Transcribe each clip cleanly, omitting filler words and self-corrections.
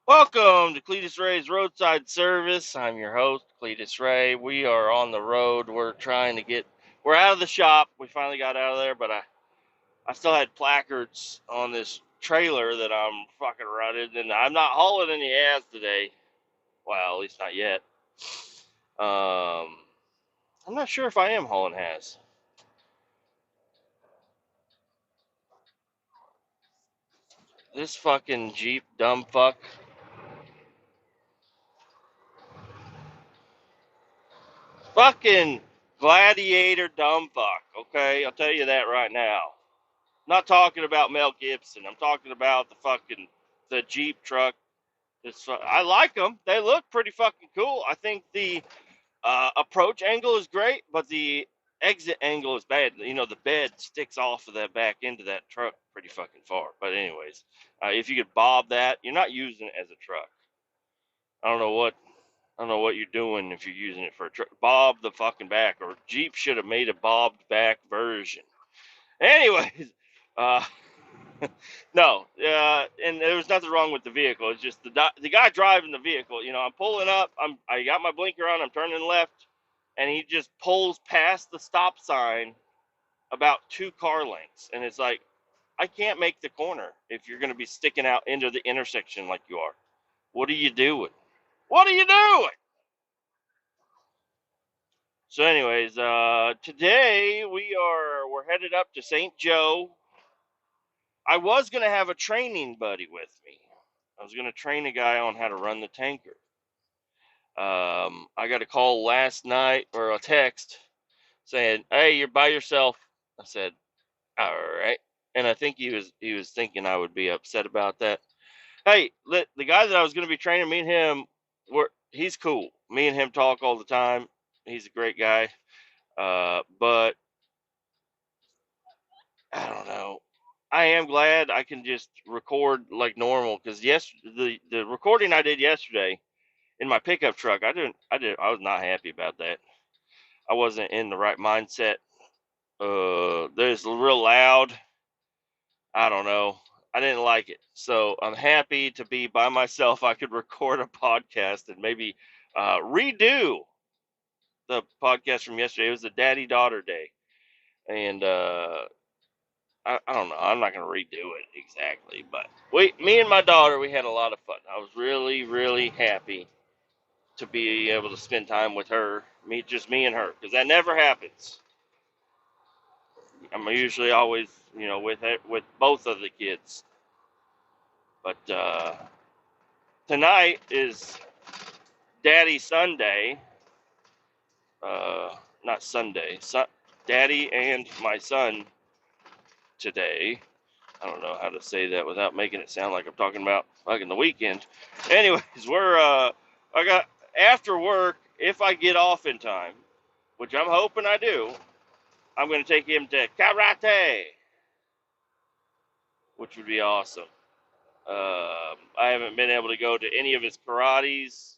Welcome to Cletus Ray's Roadside Service. I'm your host, Cletus Ray. We are on the road. We're out of the shop. We finally got out of there, but I still had placards on this trailer that I'm fucking running, and I'm not hauling any ass today. Well, at least not yet. I'm not sure if I am hauling ass. This fucking Jeep dumb fuck. Fucking gladiator dumb fuck, okay? I'll tell you that right now. Not talking about Mel Gibson. I'm talking about the Jeep truck. I like them. They look pretty fucking cool. I think the approach angle is great, but the exit angle is bad. You know, the bed sticks off of that back end of that truck pretty fucking far. But anyways, if you could bob that, you're not using it as a truck. I don't know what I don't know what you're doing if you're using it for a truck. Bob the fucking back, or Jeep should have made a bobbed back version. Anyways, uh, no, and there was nothing wrong with the vehicle. It's just the guy driving the vehicle. You know, I'm pulling up. I got my blinker on. I'm turning left, and he just pulls past the stop sign about 2 car lengths, and it's like I can't make the corner if you're going to be sticking out into the intersection like you are. What are you doing? What are you doing? So, anyways, today we're headed up to St. Joe. I was gonna have a training buddy with me. I was gonna train a guy on how to run the tanker. I got a call last night or a text saying, "Hey, you're by yourself." I said, "All right," and I think he was thinking I would be upset about that. Hey, the guy that I was gonna be training, me and him, he's cool. Me and him talk all the time. He's a great guy. But I don't know. I am glad I can just record like normal because the recording I did yesterday in my pickup truck, I was not happy about that. I wasn't in the right mindset. There's real loud. I don't know. I didn't like it. So I'm happy to be by myself. I could record a podcast and maybe redo the podcast from yesterday. It was the daddy daughter day. And I don't know. I'm not going to redo it exactly, but me and my daughter, we had a lot of fun. I was really, really happy to be able to spend time with her, just me and her, because that never happens. I'm usually always, with both of the kids. But tonight is Daddy Sunday. Not Sunday. Daddy and my son today. I don't know how to say that without making it sound like I'm talking about fucking the weekend. Anyways, I got after work, if I get off in time, which I'm hoping I do, I'm going to take him to karate, which would be awesome. I haven't been able to go to any of his karates,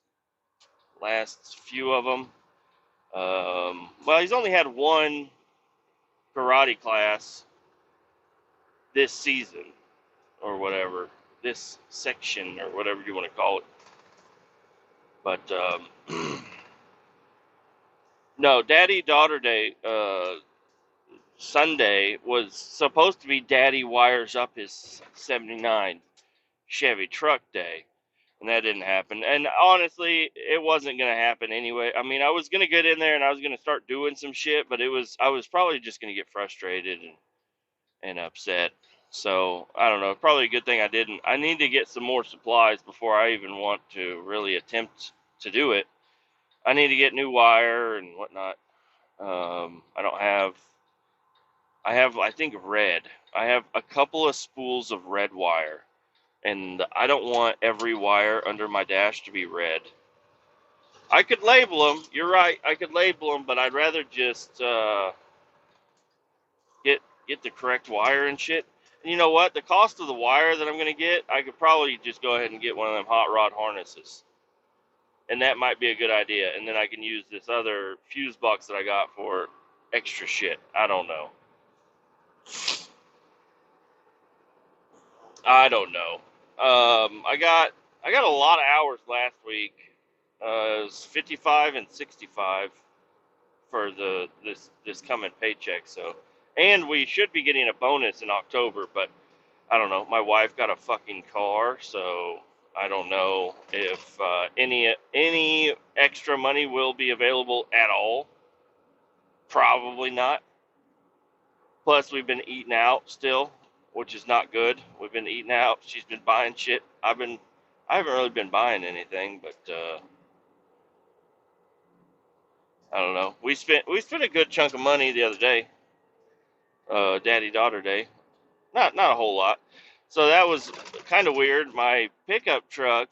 last few of them. Well, he's only had one karate class this season, or whatever, this section, or whatever you want to call it. But no, Daddy Daughter Day Sunday was supposed to be Daddy wires up his '79 Chevy truck day, and that didn't happen. And honestly, it wasn't gonna happen anyway. I mean, I was gonna get in there and I was gonna start doing some shit, but I was probably just gonna get frustrated and upset. So I don't know. Probably a good thing I didn't. I need to get some more supplies before I even want to really attempt to do it. I need to get new wire and whatnot. I don't have. I have, I think, red. I have a couple of spools of red wire, and I don't want every wire under my dash to be red. I could label them. You're right. I could label them, but I'd rather just get the correct wire and shit. And you know what? The cost of the wire that I'm gonna get, I could probably just go ahead and get one of them hot rod harnesses, and that might be a good idea. And then I can use this other fuse box that I got for extra shit. I don't know. I don't know. I got I got a lot of hours last week. It was 55 and 65 for this coming paycheck. So, and we should be getting a bonus in October, but I don't know. My wife got a fucking car, so I don't know if any extra money will be available at all. Probably not. Plus, we've been eating out still, which is not good. We've been eating out. She's been buying shit. I haven't really been buying anything, but I don't know. We spent a good chunk of money the other day, daddy daughter day. Not a whole lot. So that was kind of weird. My pickup truck,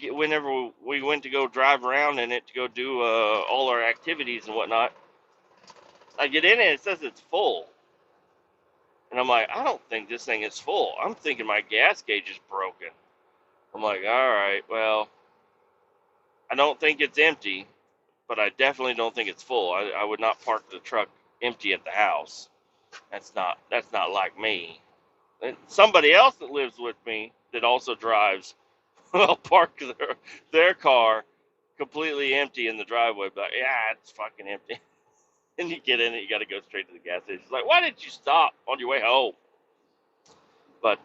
whenever we went to go drive around in it to go do all our activities and whatnot, I get in it, it says it's full. And I'm like, I don't think this thing is full. I'm thinking my gas gauge is broken. I'm like, all right, well, I don't think it's empty, but I definitely don't think it's full. I would not park the truck empty at the house. That's not like me. And somebody else that lives with me that also drives will park their car completely empty in the driveway. But yeah, it's fucking empty. And you get in it, you got to go straight to the gas station. It's like, why didn't you stop on your way home? But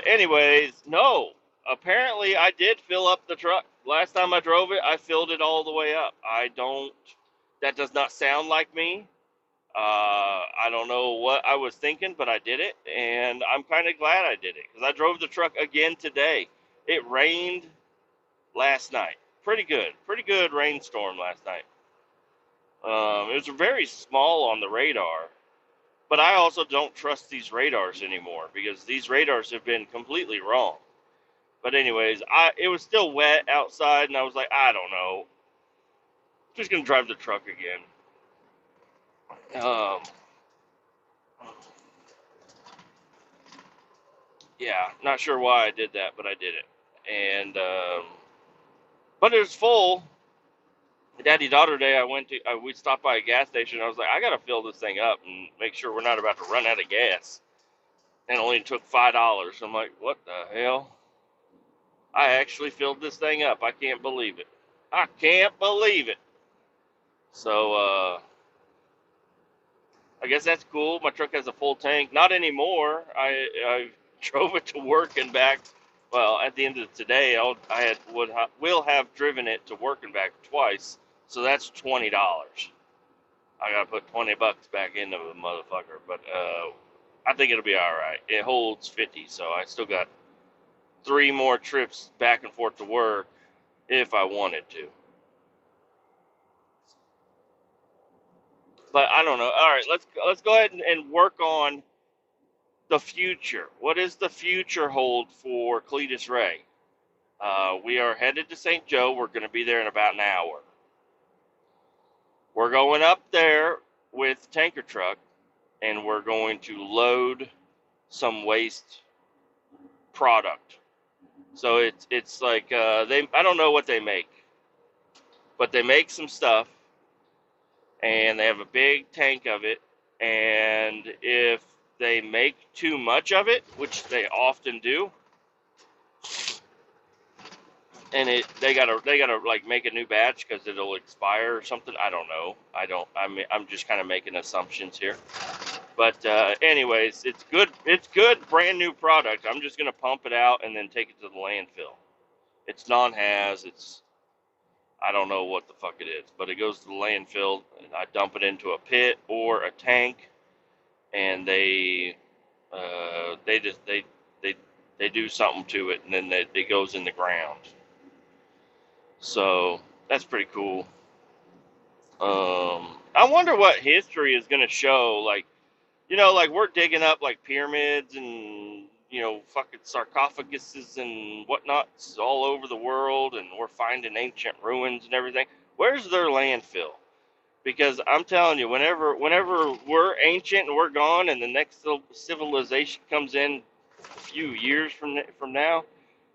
anyways, no. Apparently, I did fill up the truck. Last time I drove it, I filled it all the way up. I don't. That does not sound like me. I don't know what I was thinking, but I did it, and I'm kind of glad I did it because I drove the truck again today. It rained last night. Pretty good rainstorm last night. It was very small on the radar, but I also don't trust these radars anymore because these radars have been completely wrong. But anyways, it was still wet outside, and I was like, I don't know, just gonna drive the truck again. Um, yeah, not sure why I did that, but I did it, and but it was full. Daddy daughter day, we stopped by a gas station. I was like, I gotta fill this thing up and make sure we're not about to run out of gas. And it only took $5. I'm like, what the hell? I actually filled this thing up. I can't believe it. I can't believe it. So I guess that's cool. My truck has a full tank. Not anymore. I drove it to work and back. Well, at the end of today, will have driven it to work and back twice. So that's $20. I gotta put $20 back into the motherfucker, but I think it'll be all right. It holds 50, so I still got 3 more trips back and forth to work if I wanted to. But I don't know. All right, let's go ahead and work on the future. What does the future hold for Kletus Ray? We are headed to St. Joe. We're going to be there in about an hour. We're going up there with tanker truck, and we're going to load some waste product. So it's like I don't know what they make, but they make some stuff, and they have a big tank of it. And if they make too much of it, which they often do, and they gotta like make a new batch because it'll expire or something. I don't know. I'm just kind of making assumptions here. But anyways, it's good. It's good, brand new product. I'm just gonna pump it out and then take it to the landfill. It's non-haz. I don't know what the fuck it is, but it goes to the landfill. And I dump it into a pit or a tank, and they do something to it, and then it goes in the ground. So that's pretty cool. I wonder what history is going to show. Like, like we're digging up like pyramids and fucking sarcophaguses and whatnots all over the world, and we're finding ancient ruins and everything. Where's their landfill? Because I'm telling you, whenever we're ancient and we're gone, and the next civilization comes in a few years from now,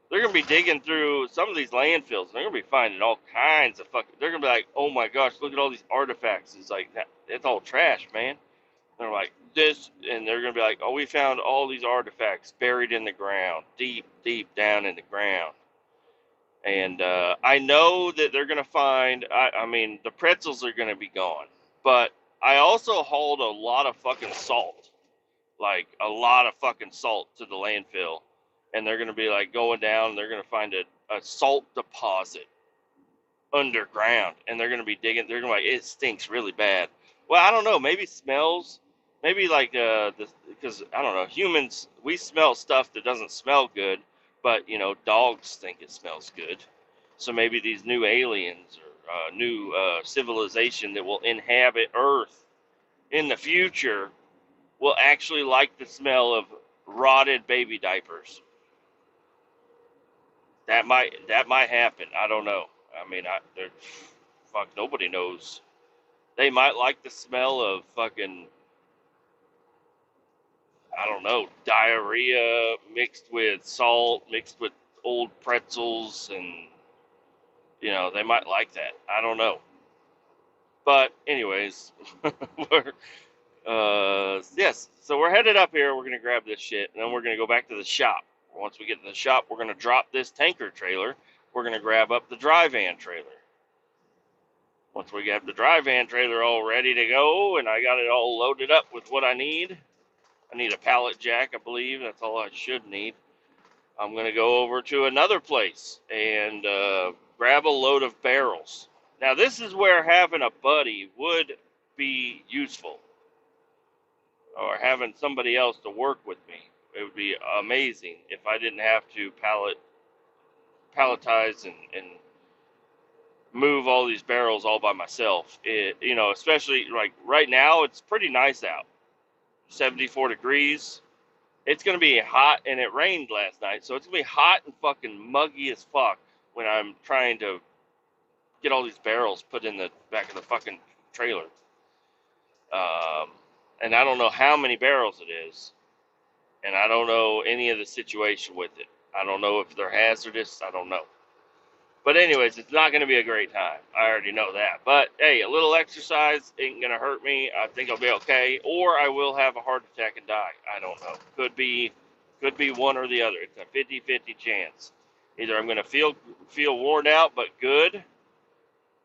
they're gonna be digging through some of these landfills. They're gonna be finding all kinds of fucking. They're gonna be like, oh my gosh, look at all these artifacts. It's like that. It's all trash, man. They're like this, and they're gonna be like, oh, we found all these artifacts buried in the ground, deep down in the ground. And I know that they're going to find, I mean, the pretzels are going to be gone. But I also hauled a lot of fucking salt, like a lot of fucking salt to the landfill. And they're going to be like going down, and they're going to find a salt deposit underground. And they're going to be digging, they're going to be like, it stinks really bad. Well, I don't know, maybe smells, maybe like, because I don't know, humans, we smell stuff that doesn't smell good, but, you know, dogs think it smells good. So maybe these new aliens or new civilization that will inhabit Earth in the future will actually like the smell of rotted baby diapers. That might happen. I don't know. I mean, fuck, nobody knows. They might like the smell of fucking, I don't know, diarrhea mixed with salt, mixed with old pretzels, and you know, they might like that. I don't know. But anyways, we're yes. So we're headed up here. We're gonna grab this shit, and then we're gonna go back to the shop. Once we get to the shop, we're gonna drop this tanker trailer. We're gonna grab up the dry van trailer. Once we have the dry van trailer all ready to go, and I got it all loaded up with what I need a pallet jack, I believe. That's all I should need. I'm gonna go over to another place and grab a load of barrels. Now this is where having a buddy would be useful, or having somebody else to work with me. It would be amazing if I didn't have to palletize and move all these barrels all by myself. You know, especially like right now, it's pretty nice out, 74 degrees. It's gonna be hot, and it rained last night, so it's gonna be hot and fucking muggy as fuck when I'm trying to get all these barrels put in the back of the fucking trailer. And I don't know how many barrels it is, and I don't know any of the situation with it. I don't know if they're hazardous. I don't know. But anyways, it's not going to be a great time. I already know that. But hey, a little exercise ain't going to hurt me. I think I'll be okay. Or I will have a heart attack and die. I don't know. Could be one or the other. It's a 50-50 chance. Either I'm going to feel worn out but good,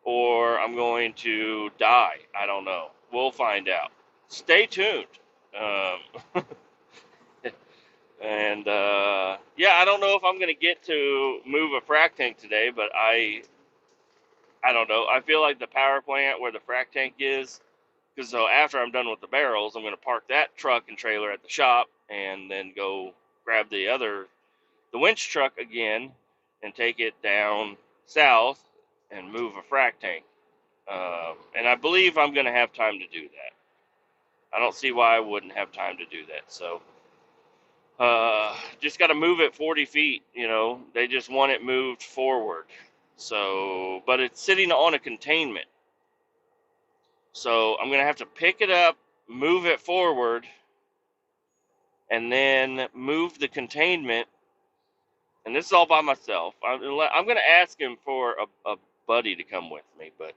or I'm going to die. I don't know. We'll find out. Stay tuned. Um, And yeah, I don't know if I'm gonna get to move a frac tank today, but I don't know. I feel like the power plant where the frac tank is, because so after I'm done with the barrels, I'm gonna park that truck and trailer at the shop, and then go grab the winch truck again, and take it down south and move a frac tank. And I believe I'm gonna have time to do that. I don't see why I wouldn't have time to do that. So. Just got to move it 40 feet, you know, they just want it moved forward. So, but it's sitting on a containment. So I'm going to have to pick it up, move it forward, and then move the containment. And this is all by myself. I'm going to ask him for a buddy to come with me, but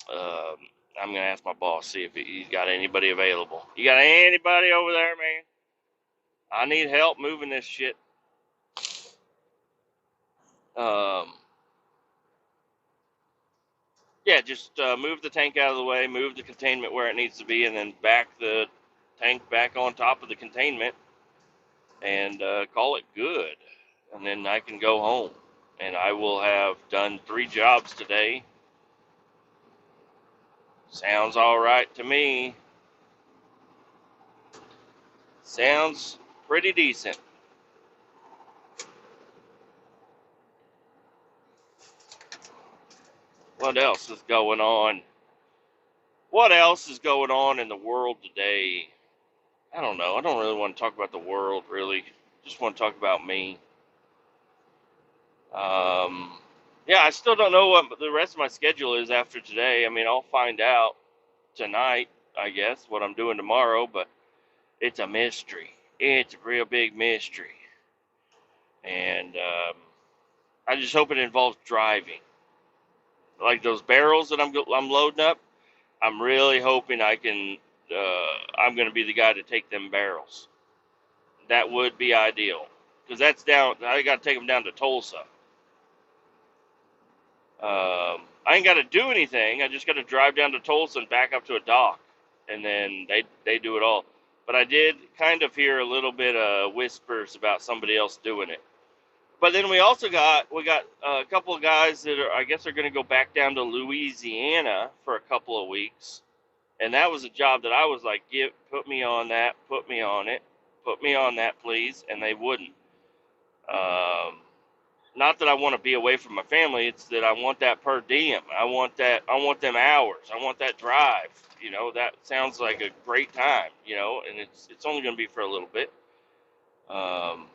I'm going to ask my boss, see if he's got anybody available. You got anybody over there, man? I need help moving this shit. Yeah, just move the tank out of the way, move the containment where it needs to be, and then back the tank back on top of the containment, and call it good. And then I can go home, and I will have done 3 jobs today. Sounds all right to me. Sounds pretty decent. What else is going on? What else is going on in the world today? I don't know. I don't really want to talk about the world, really. Just want to talk about me. Yeah, I still don't know what the rest of my schedule is after today. I mean, I'll find out tonight, I guess, what I'm doing tomorrow, but it's a mystery. It's a real big mystery. And I just hope it involves driving. Like those barrels that I'm loading up, I'm really hoping I'm going to be the guy to take them barrels. That would be ideal. Because that's down, I got to take them down to Tulsa. I ain't got to do anything. I just got to drive down to Tulsa and back up to a dock, and then they do it all. But I did kind of hear a little bit of whispers about somebody else doing it. But then we got a couple of guys that are, I guess, are going to go back down to Louisiana for a couple of weeks, and that was a job that I was like, put me on that, put me on it, put me on that, please, and they wouldn't. Um, Not that I want to be away from my family, it's that I want that per diem. I want them hours. I want that drive. That sounds like a great time, and it's only going to be for a little bit. Um,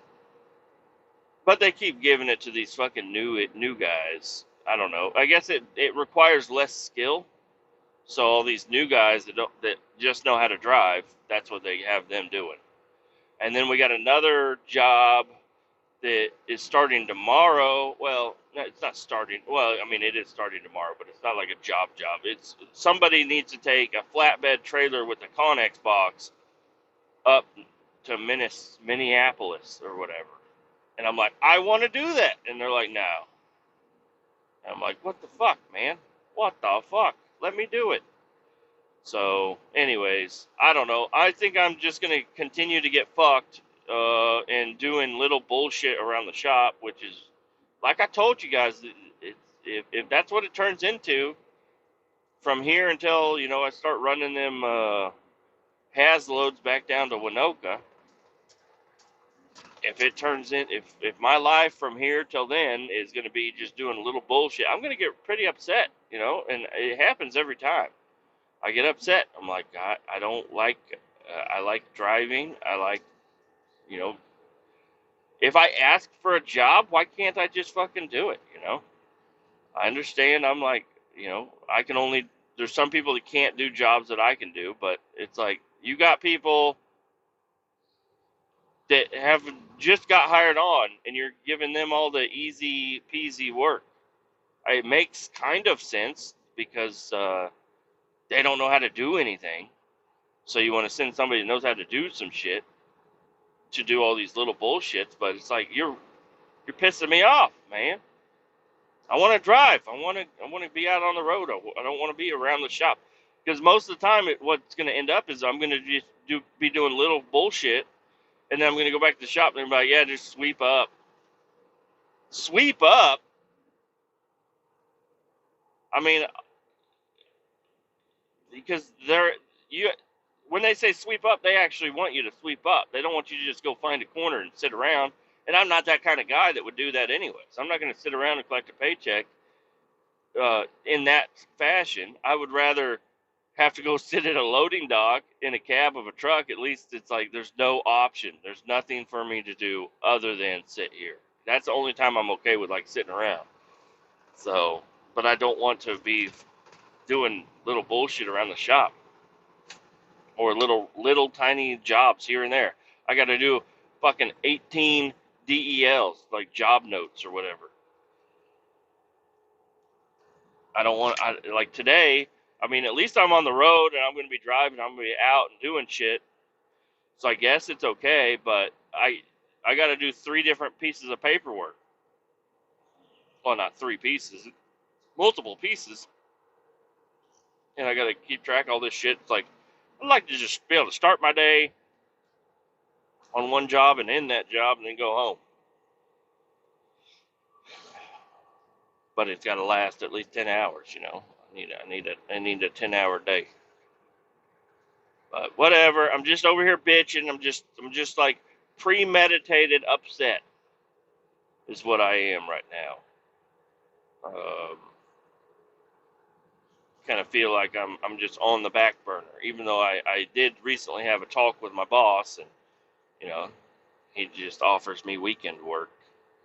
but they keep giving it to these fucking new guys. I don't know. I guess it requires less skill. So all these new guys that just know how to drive, that's what they have them doing. And then we got another job that is starting tomorrow. Well, it's not starting. Well, I mean, it is starting tomorrow, but it's not like a job. It's somebody needs to take a flatbed trailer with a Connex box up to Minneapolis or whatever. And I'm like, I want to do that. And they're like, no. And I'm like, what the fuck, man? What the fuck? Let me do it. So, anyways, I don't know. I think I'm just going to continue to get fucked and doing little bullshit around the shop, which is, like I told you guys, if that's what it turns into from here until, I start running them has loads back down to Winoka, if my life from here till then is going to be just doing a little bullshit, I'm going to get pretty upset, and it happens every time. I get upset. I'm like, God, I don't like, I like driving. I like, you know, if I ask for a job, why can't I just fucking do it? I understand. I'm like, I can only, there's some people that can't do jobs that I can do, but it's like, you got people that have just got hired on and you're giving them all the easy peasy work. It makes kind of sense because they don't know how to do anything. So you want to send somebody that knows how to do some shit to do all these little bullshits, but it's like you're pissing me off, man. I want to drive. I want to be out on the road. I don't want to be around the shop because most of the time, what's going to end up is I'm going to just be doing little bullshit, and then I'm going to go back to the shop and be like, yeah, just sweep up, sweep up. I mean, because you when they say sweep up, they actually want you to sweep up. They don't want you to just go find a corner and sit around. And I'm not that kind of guy that would do that anyway. So I'm not going to sit around and collect a paycheck in that fashion. I would rather have to go sit at a loading dock in a cab of a truck. At least it's like there's no option. There's nothing for me to do other than sit here. That's the only time I'm okay with like sitting around. So, but I don't want to be doing little bullshit around the shop or little tiny jobs here and there. I got to do fucking 18 DELs, like job notes or whatever. I don't want, like today, I mean, at least I'm on the road and I'm going to be driving, I'm going to be out and doing shit. So I guess it's okay, but I got to do 3 different pieces of paperwork. Well, not 3 pieces, multiple pieces. And I got to keep track of all this shit. It's like, I'd like to just be able to start my day on one job and end that job and then go home. But it's got to last at least 10 hours. I need a 10-hour day. But whatever. I'm just over here bitching. I'm just like premeditated upset is what I am right now. Kind of feel like I'm just on the back burner, even though I did recently have a talk with my boss, and you know he just offers me weekend work.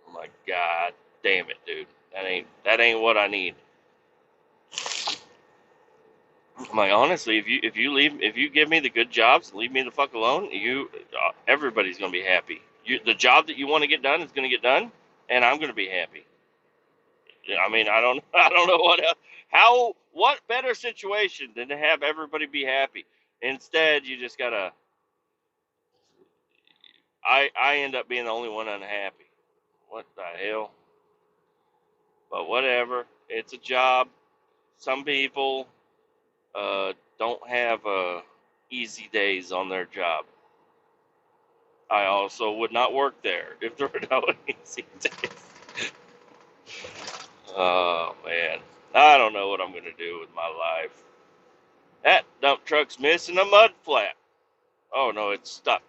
I'm like, God damn it, dude, that ain't what I need. I'm like, honestly, if you give me the good jobs, leave me the fuck alone. Everybody's gonna be happy. The job that you want to get done is gonna get done, and I'm gonna be happy. I mean, I don't know what else, what better situation than to have everybody be happy. Instead, you just gotta. I end up being the only one unhappy. What the hell? But whatever. It's a job. Some people don't have easy days on their job. I also would not work there if there were no easy days. Oh, man. I don't know what I'm going to do with my life. That dump truck's missing a mud flap. Oh, no, it's stuck.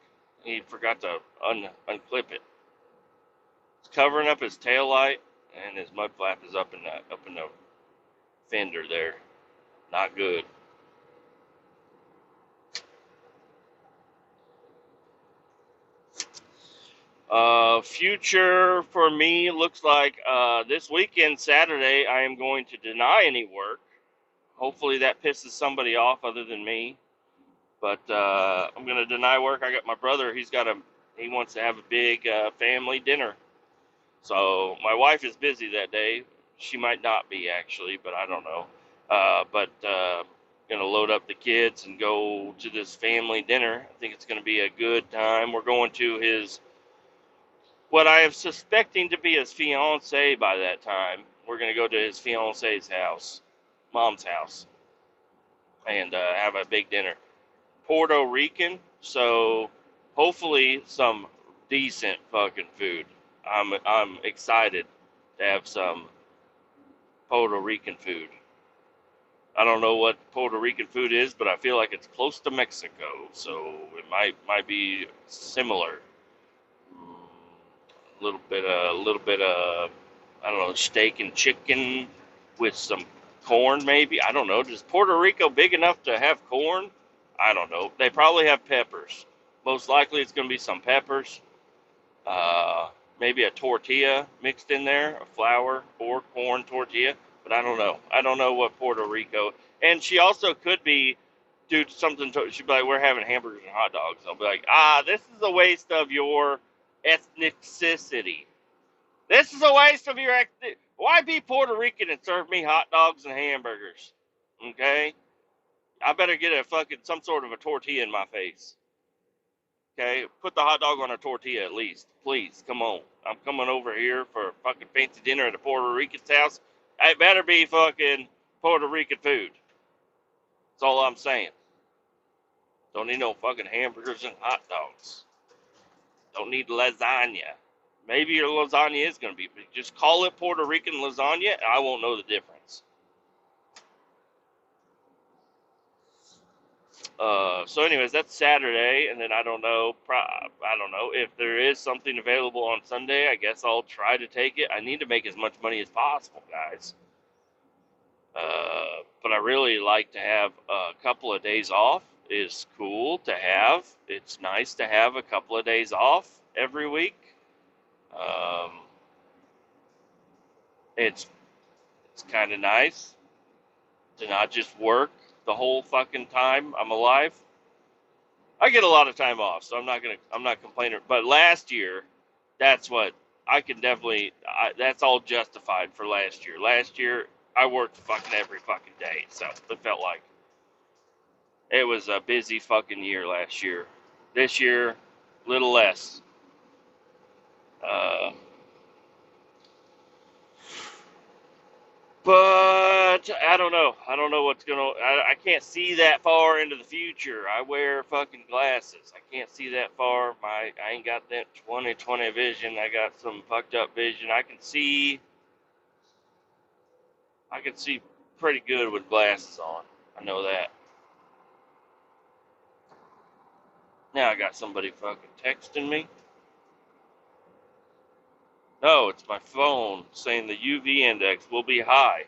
He forgot to unclip it. It's covering up his tail light, and his mud flap is up in the fender there. Not good. Future for me looks like this weekend, Saturday, I am going to deny any work. Hopefully that pisses somebody off other than me. But I'm going to deny work. I got my brother. He wants to have a big family dinner. So my wife is busy that day. She might not be actually, but I don't know. But going to load up the kids and go to this family dinner. I think it's going to be a good time. We're going to what I am suspecting to be his fiance by that time. We're going to go to his fiance's house, mom's house, and have a big dinner. Puerto Rican, so hopefully some decent fucking food. I'm excited to have some Puerto Rican food. I don't know what Puerto Rican food is, but I feel like it's close to Mexico, so it might be similar. A little bit of I don't know, steak and chicken with some corn, maybe. I don't know. Is Puerto Rico big enough to have corn? I don't know. They probably have peppers. Most likely, it's going to be some peppers. Uh, Maybe a tortilla mixed in there, a flour or corn tortilla. But I don't know. I don't know what Puerto Rico. And she also could be do something. She'd be like, "We're having hamburgers and hot dogs." I'll be like, this is a waste of your ethnicity. This is a waste of your. Why be Puerto Rican and serve me hot dogs and hamburgers? Okay, I better get a fucking some sort of a tortilla in my face. Okay, put the hot dog on a tortilla at least, please. Come on, I'm coming over here for a fucking fancy dinner at a Puerto Rican's house. It better be fucking Puerto Rican food. That's all I'm saying. Don't need no fucking hamburgers and hot dogs. Don't need lasagna. Maybe your lasagna is going to be, but just call it Puerto Rican lasagna, and I won't know the difference. So, anyways, that's Saturday, and then I don't know. I don't know if there is something available on Sunday. I guess I'll try to take it. I need to make as much money as possible, guys. But I really like to have a couple of days off. Is cool to have. It's nice to have a couple of days off every week. Um, it's kind of nice to not just work the whole fucking time I'm alive. I get a lot of time off, so I'm not complaining. But last year, that's what I can definitely. That's all justified for last year. Last year, I worked fucking every fucking day, so it felt like it was a busy fucking year last year. This year, little less. Uh, But I don't know. I don't know what's gonna. I can't see that far into the future. I wear fucking glasses. I can't see that far. I ain't got that 20/20 vision. I got some fucked up vision. I can see pretty good with glasses on. I know that. Now I got somebody fucking texting me. No, it's my phone saying the UV index will be high.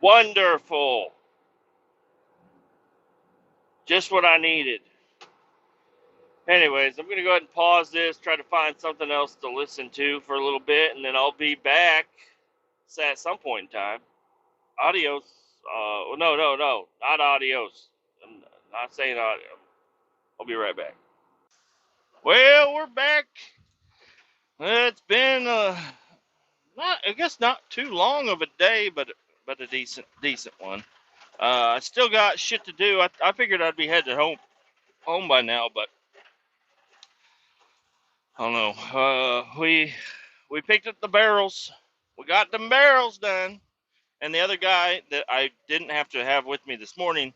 Wonderful. Just what I needed. Anyways, I'm going to go ahead and pause this, try to find something else to listen to for a little bit, and then I'll be back at some point in time. Adios. No, not adios. I'm not saying adios. I'll be right back. Well, we're back. It's been I guess not too long of a day, but a decent one. I still got shit to do. I figured I'd be headed home by now, but I don't know. We picked up the barrels. we got them barrels done. And the other guy that I didn't have to have with me this morning,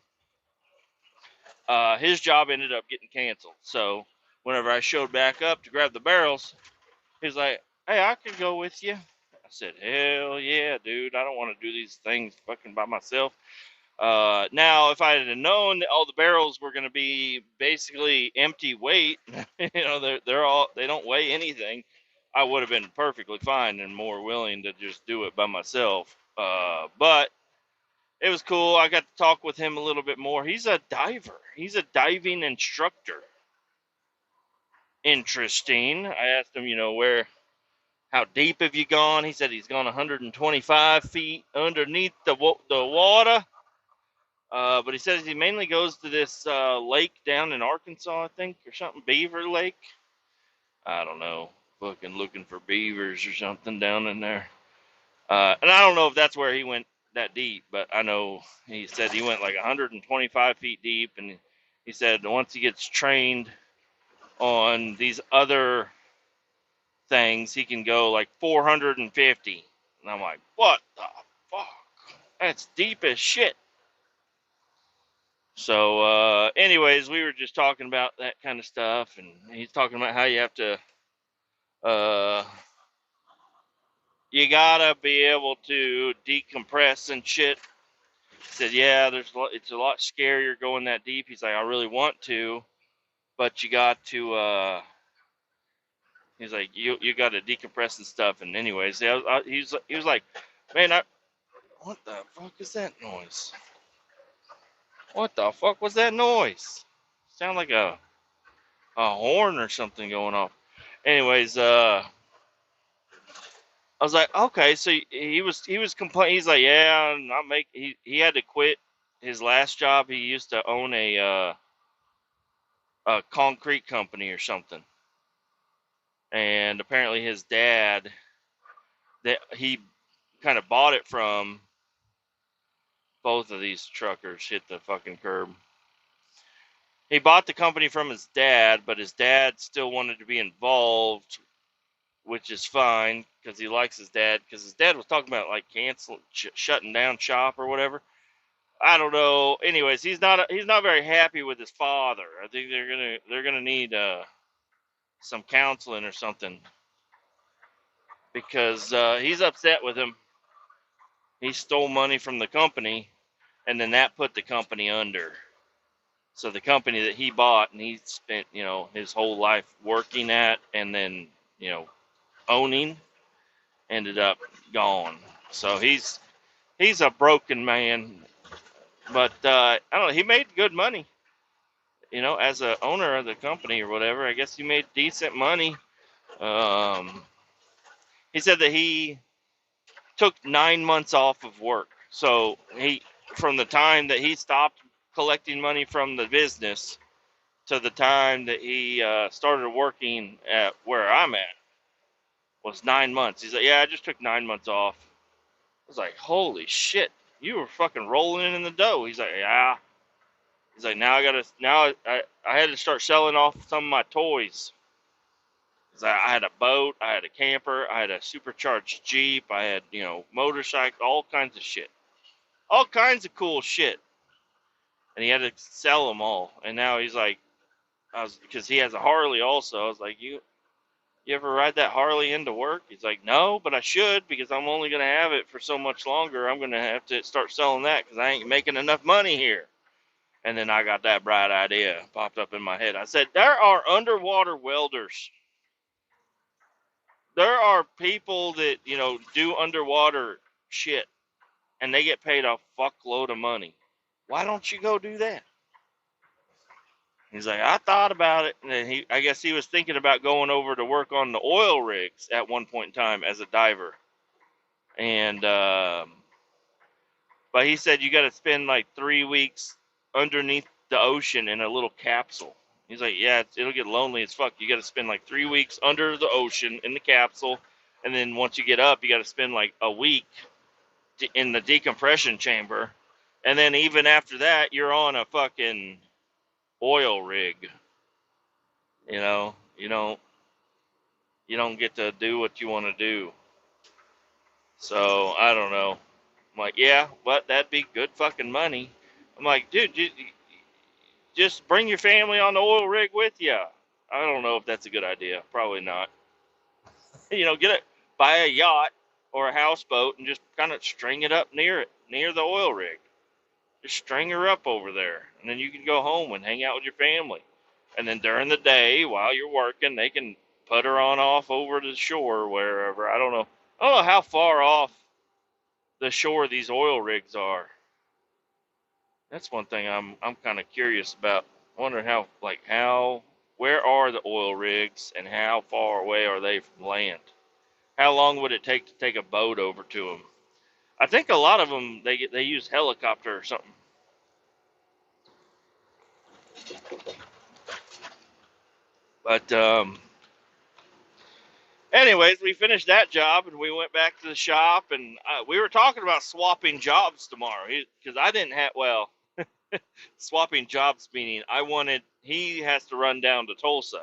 his job ended up getting canceled. So whenever I showed back up to grab the barrels, he was like, "Hey, I could go with you." I said, "Hell yeah, dude! I don't want to do these things fucking by myself." Now, if I had known that all the barrels were going to be basically empty weight, they don't weigh anything, I would have been perfectly fine and more willing to just do it by myself. But it was cool. I got to talk with him a little bit more. He's a diver. He's a diving instructor. Interesting. I asked him, how deep have you gone? He said he's gone 125 feet underneath the water. But he says he mainly goes to this lake down in Arkansas, I think, or something, Beaver Lake. I don't know. Fucking looking for beavers or something down in there. And I don't know if that's where he went that deep, but I know he said he went like 125 feet deep, and he said once he gets trained on these other things, he can go like 450. And I'm like, what the fuck? That's deep as shit. So, anyways, we were just talking about that kind of stuff, and he's talking about how uh, you gotta be able to decompress and shit. He said, yeah, it's a lot scarier going that deep. He's like, I really want to, but you got to, he's like, you got to decompress and stuff. And anyways, he was like, man, what the fuck is that noise? What the fuck was that noise? Sound like a horn or something going off. Anyways, I was like, okay, so he was complaining. He's like, yeah, I'm not he had to quit his last job. He used to own a concrete company or something, and apparently his dad, that he kind of bought it from, both of these truckers hit the fucking curb. He bought the company from his dad, but his dad still wanted to be involved, which is fine because he likes his dad. Because his dad was talking about like shutting down shop or whatever. I don't know. Anyways, he's not very happy with his father. I think they're gonna need some counseling or something because he's upset with him. He stole money from the company, and then that put the company under. So the company that he bought and he spent his whole life working at and then owning ended up gone. So he's a broken man, but I don't know. He made good money. As a owner of the company or whatever, I guess he made decent money. Um, he said that he took 9 months off of work. So from the time that he stopped collecting money from the business to the time that he started working at where I'm at was 9 months. He's like, yeah, I just took 9 months off. I was like, holy shit, you were fucking rolling in the dough. He's like, yeah. He's like, I had to start selling off some of my toys. I had a boat, I had a camper, I had a supercharged Jeep, I had, motorcycle, all kinds of shit. All kinds of cool shit. And he had to sell them all. And now he's like, because he has a Harley also. I was like, you ever ride that Harley into work? He's like, no, but I should because I'm only going to have it for so much longer. I'm going to have to start selling that because I ain't making enough money here. And then I got that bright idea popped up in my head. I said, there are underwater welders. There are people that, do underwater shit and they get paid a fuckload of money. Why don't you go do that? He's like, I thought about it. And I guess he was thinking about going over to work on the oil rigs at one point in time as a diver. And, but he said you got to spend like 3 weeks underneath the ocean in a little capsule. He's like, yeah, it'll get lonely as fuck. You got to spend like 3 weeks under the ocean in the capsule. And then once you get up, you got to spend like a week in the decompression chamber. And then even after that, you're on a fucking oil rig. You know, you don't get to do what you want to do. So I don't know. I'm like, yeah, but that'd be good fucking money. I'm like, dude, just bring your family on the oil rig with you. I don't know if that's a good idea. Probably not. Buy a yacht or a houseboat and just kind of string it up near the oil rig. Just string her up over there, and then you can go home and hang out with your family. And then during the day, while you're working, they can put her on off over to the shore or wherever. I don't know. I don't know how far off the shore these oil rigs are. That's one thing I'm kind of curious about. Wondering where are the oil rigs and how far away are they from land? How long would it take to take a boat over to them? I think a lot of them they use helicopter or something. But anyways, we finished that job and we went back to the shop and we were talking about swapping jobs tomorrow because I didn't have swapping jobs meaning he has to run down to Tulsa.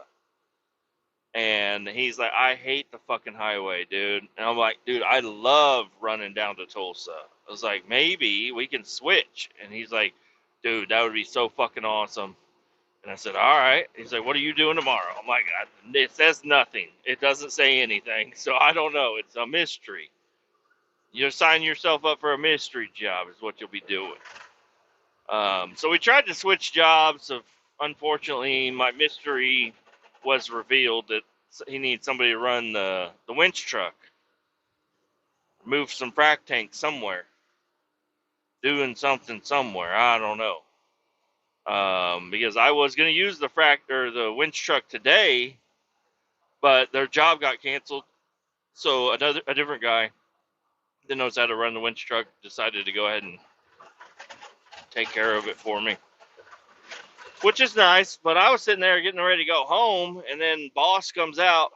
And he's like, I hate the fucking highway, dude. And I'm like, dude, I love running down to Tulsa. I was like, maybe we can switch. And he's like, dude, that would be so fucking awesome. And I said, all right. He's like, what are you doing tomorrow? I'm like, it says nothing. It doesn't say anything. So I don't know. It's a mystery. You sign yourself up for a mystery job is what you'll be doing. So we tried to switch jobs. Unfortunately, my mystery was revealed that he needs somebody to run the winch truck, move some frac tanks somewhere, doing something somewhere. I don't know. Because I was going to use the winch truck today, but their job got canceled. So a different guy that knows how to run the winch truck decided to go ahead and take care of it for me, which is nice. But I was sitting there getting ready to go home, and then boss comes out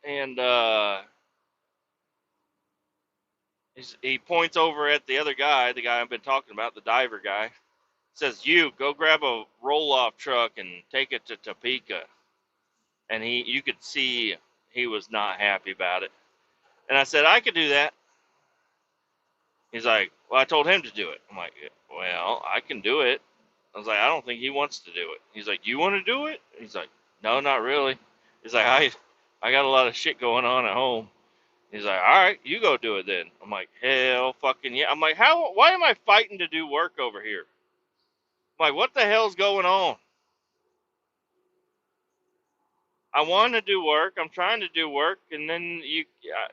and he points over at the other guy, the guy I've been talking about, the diver guy. Says, "You go grab a roll-off truck and take it to Topeka." And you could see he was not happy about it. And I said, "I could do that." He's like, "Well, I told him to do it." I'm like, "Well, I can do it." I was like, "I don't think he wants to do it." He's like, "You want to do it?" He's like, "No, not really." He's like, I got a lot of shit going on at home." He's like, "All right, you go do it then." I'm like, "Hell fucking yeah." I'm like, why am I fighting to do work over here? I'm like, what the hell's going on? I want to do work. I'm trying to do work. And then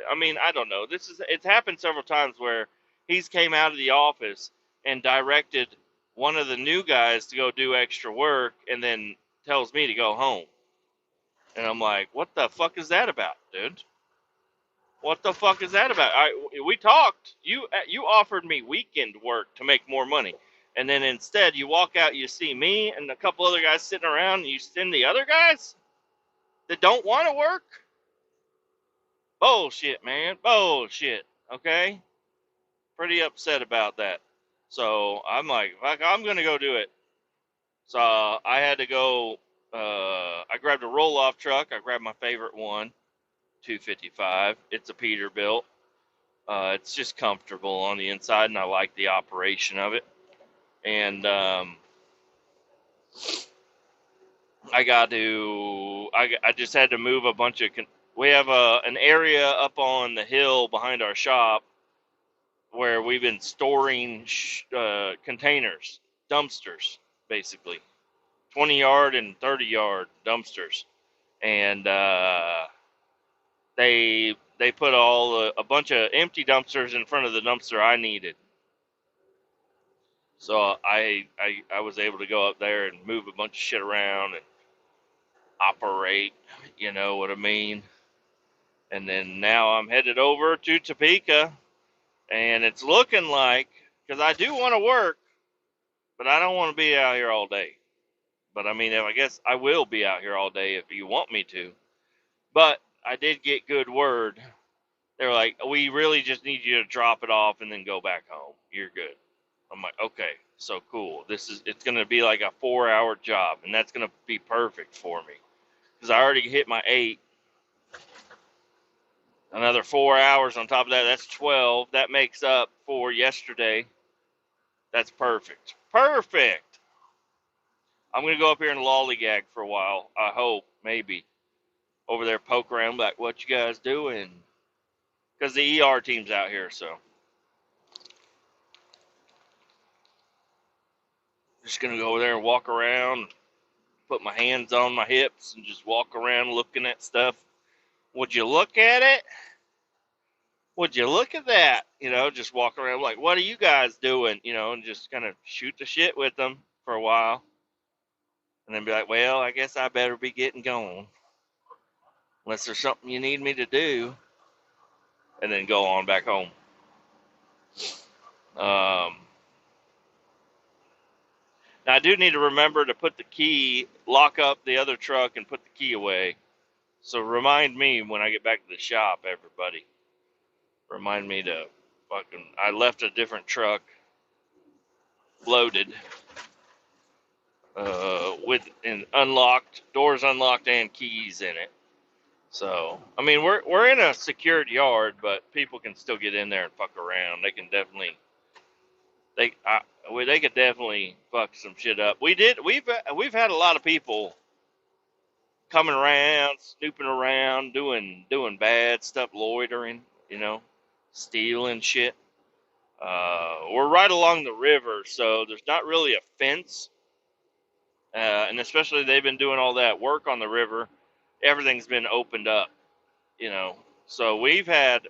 I mean, I don't know. It's happened several times where he's came out of the office and directed one of the new guys to go do extra work and then tells me to go home. And I'm like, what the fuck is that about, dude? What the fuck is that about? We talked. You offered me weekend work to make more money, and then instead you walk out, you see me and a couple other guys sitting around, and you send the other guys that don't want to work. Bullshit, man. Bullshit. Okay, pretty upset about that. So I'm like, fuck, I'm gonna go do it. So I had to go. I grabbed a roll-off truck. I grabbed my favorite one, 255. It's a Peterbilt. It's just comfortable on the inside, and I like the operation of it. And I just had to move a bunch of. We have an area up on the hill behind our shop where we've been storing containers, dumpsters, basically, 20-yard and 30-yard dumpsters, and they put a bunch of empty dumpsters in front of the dumpster I needed. So I was able to go up there and move a bunch of shit around and operate, you know what I mean? And then now I'm headed over to Topeka, and it's looking like, because I do want to work, but I don't want to be out here all day. But I mean, I guess I will be out here all day if you want me to. But I did get good word. They were like, we really just need you to drop it off and then go back home. You're good. I'm like, okay, so cool. It's going to be like a 4-hour job, and that's going to be perfect for me because I already hit my 8. Another 4 hours on top of that. That's 12. That makes up for yesterday. That's perfect. Perfect. I'm going to go up here and lollygag for a while. I hope, maybe. Over there, poke around, like, what you guys doing? Because the ER team's out here, so. Just going to go over there and walk around, put my hands on my hips, and just walk around looking at stuff. Would you look at it? Would you look at that? You know, just walk around like, what are you guys doing? You know, and just kind of shoot the shit with them for a while. And then be like, well, I guess I better be getting going. Unless there's something you need me to do. And then go on back home. Now, I do need to remember to put the key, lock up the other truck, and put the key away. So remind me when I get back to the shop, everybody. Remind me to fucking... I left a different truck loaded with unlocked, doors unlocked, and keys in it. So, I mean, we're in a secured yard, but people can still get in there and fuck around. They can definitely... They could definitely fuck some shit up. We've had a lot of people coming around, snooping around, doing bad stuff, loitering, you know, stealing shit. We're right along the river, so there's not really a fence, and especially they've been doing all that work on the river. Everything's been opened up, you know. So we've had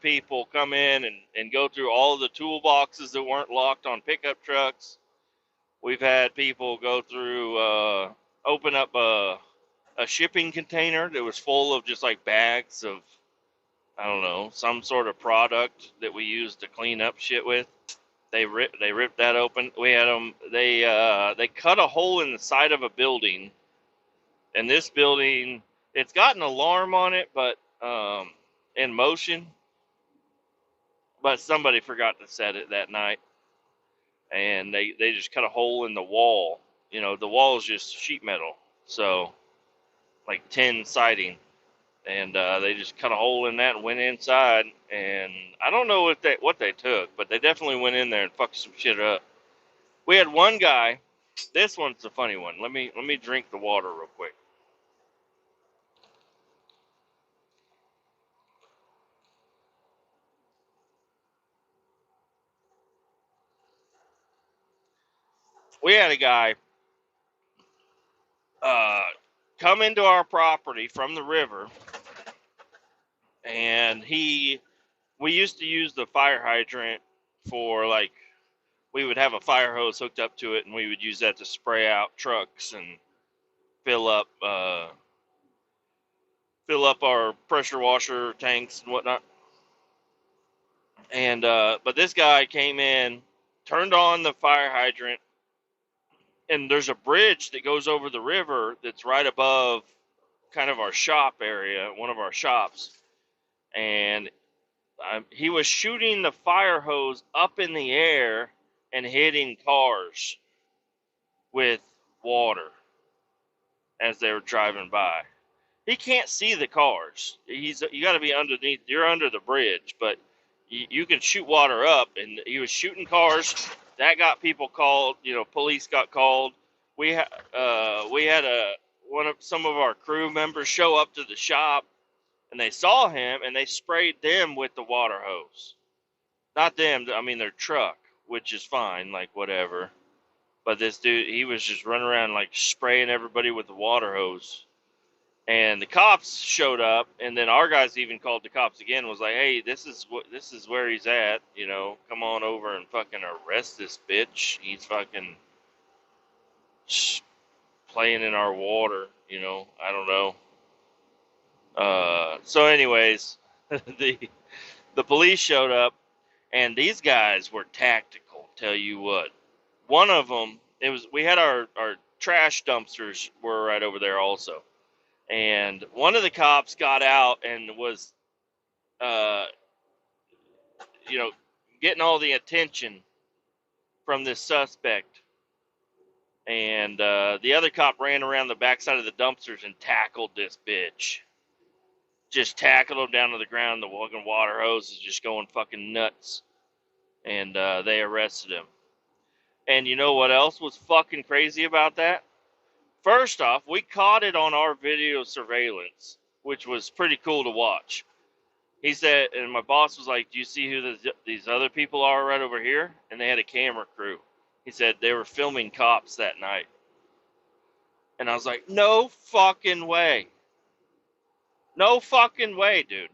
people come in and go through all of the toolboxes that weren't locked on pickup trucks. We've had people go through, open up a shipping container that was full of just like bags of, I don't know, some sort of product that we use to clean up shit with. They ripped that open. We had them. They cut a hole in the side of a building, and this building, it's got an alarm on it, but in motion. But somebody forgot to set it that night, and they just cut a hole in the wall. You know, the wall is just sheet metal, so like tin siding, and they just cut a hole in that and went inside. And I don't know what they took, but they definitely went in there and fucked some shit up. We had one guy. This one's the funny one. Let me drink the water real quick. We had a guy come into our property from the river, and we used to use the fire hydrant for, like, we would have a fire hose hooked up to it, and we would use that to spray out trucks and fill up our pressure washer tanks and whatnot. And but this guy came in, turned on the fire hydrant, and there's a bridge that goes over the river that's right above kind of our shop area, one of our shops. And he was shooting the fire hose up in the air and hitting cars with water as they were driving by. He can't see the cars. You got to be underneath. You're under the bridge, but you can shoot water up. And he was shooting cars. That got people called. You know, police got called. We had some of our crew members show up to the shop, and they saw him, and they sprayed them with the water hose. Not them. I mean, their truck, which is fine, like whatever. But this dude, he was just running around like spraying everybody with the water hose. And the cops showed up, and then our guys even called the cops again. Was like, "Hey, this is where he's at. You know, come on over and fucking arrest this bitch. He's fucking playing in our water. You know, I don't know." So, anyways, the police showed up, and these guys were tactical. Tell you what, one of them, we had our trash dumpsters were right over there also. And one of the cops got out and was, getting all the attention from this suspect. And the other cop ran around the backside of the dumpsters and tackled this bitch. just tackled him down to the ground. The fucking water hose is just going fucking nuts. And they arrested him. And you know what else was fucking crazy about that? First off, we caught it on our video surveillance, which was pretty cool to watch. He said, and my boss was like, "Do you see who these other people are right over here?" And they had a camera crew. He said they were filming cops that night. And I was like, "No fucking way. No fucking way, dude."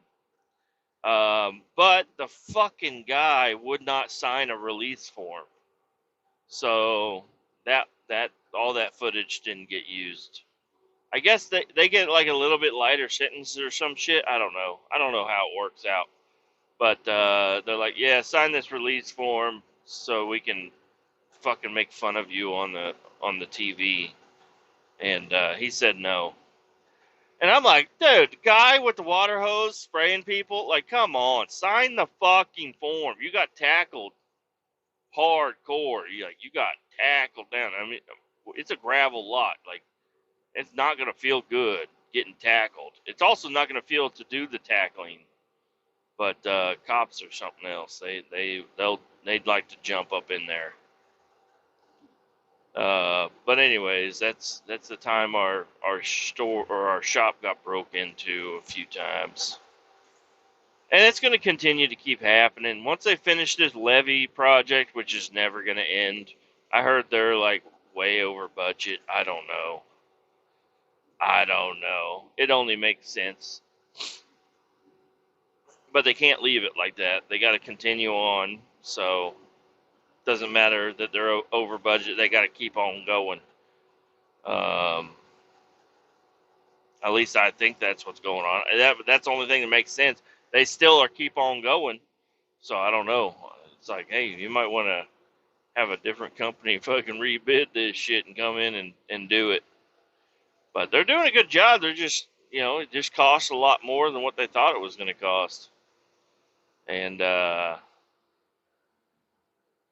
But the fucking guy would not sign a release form. So that all that footage didn't get used. I guess they get like a little bit lighter sentence or some shit. I don't know. I don't know how it works out. But they're like, yeah, sign this release form so we can fucking make fun of you on the TV. And he said no. And I'm like, dude, the guy with the water hose spraying people, like, come on, sign the fucking form. You got tackled hardcore. You got tackled down. I mean, it's a gravel lot. Like, it's not gonna feel good getting tackled. It's also not gonna feel to do the tackling. But cops are something else. They'd like to jump up in there. But anyways, that's the time our store or our shop got broke into a few times. And it's going to continue to keep happening. Once they finish this levee project, which is never going to end, I heard they're like way over budget. I don't know. It only makes sense. But they can't leave it like that. They got to continue on. So it doesn't matter that they're over budget. They got to keep on going. At least I think that's what's going on. That's the only thing that makes sense. They still are keep on going. So I don't know. It's like, hey, you might want to have a different company fucking rebid this shit and come in and do it. But they're doing a good job. They're just, it just costs a lot more than what they thought it was going to cost. And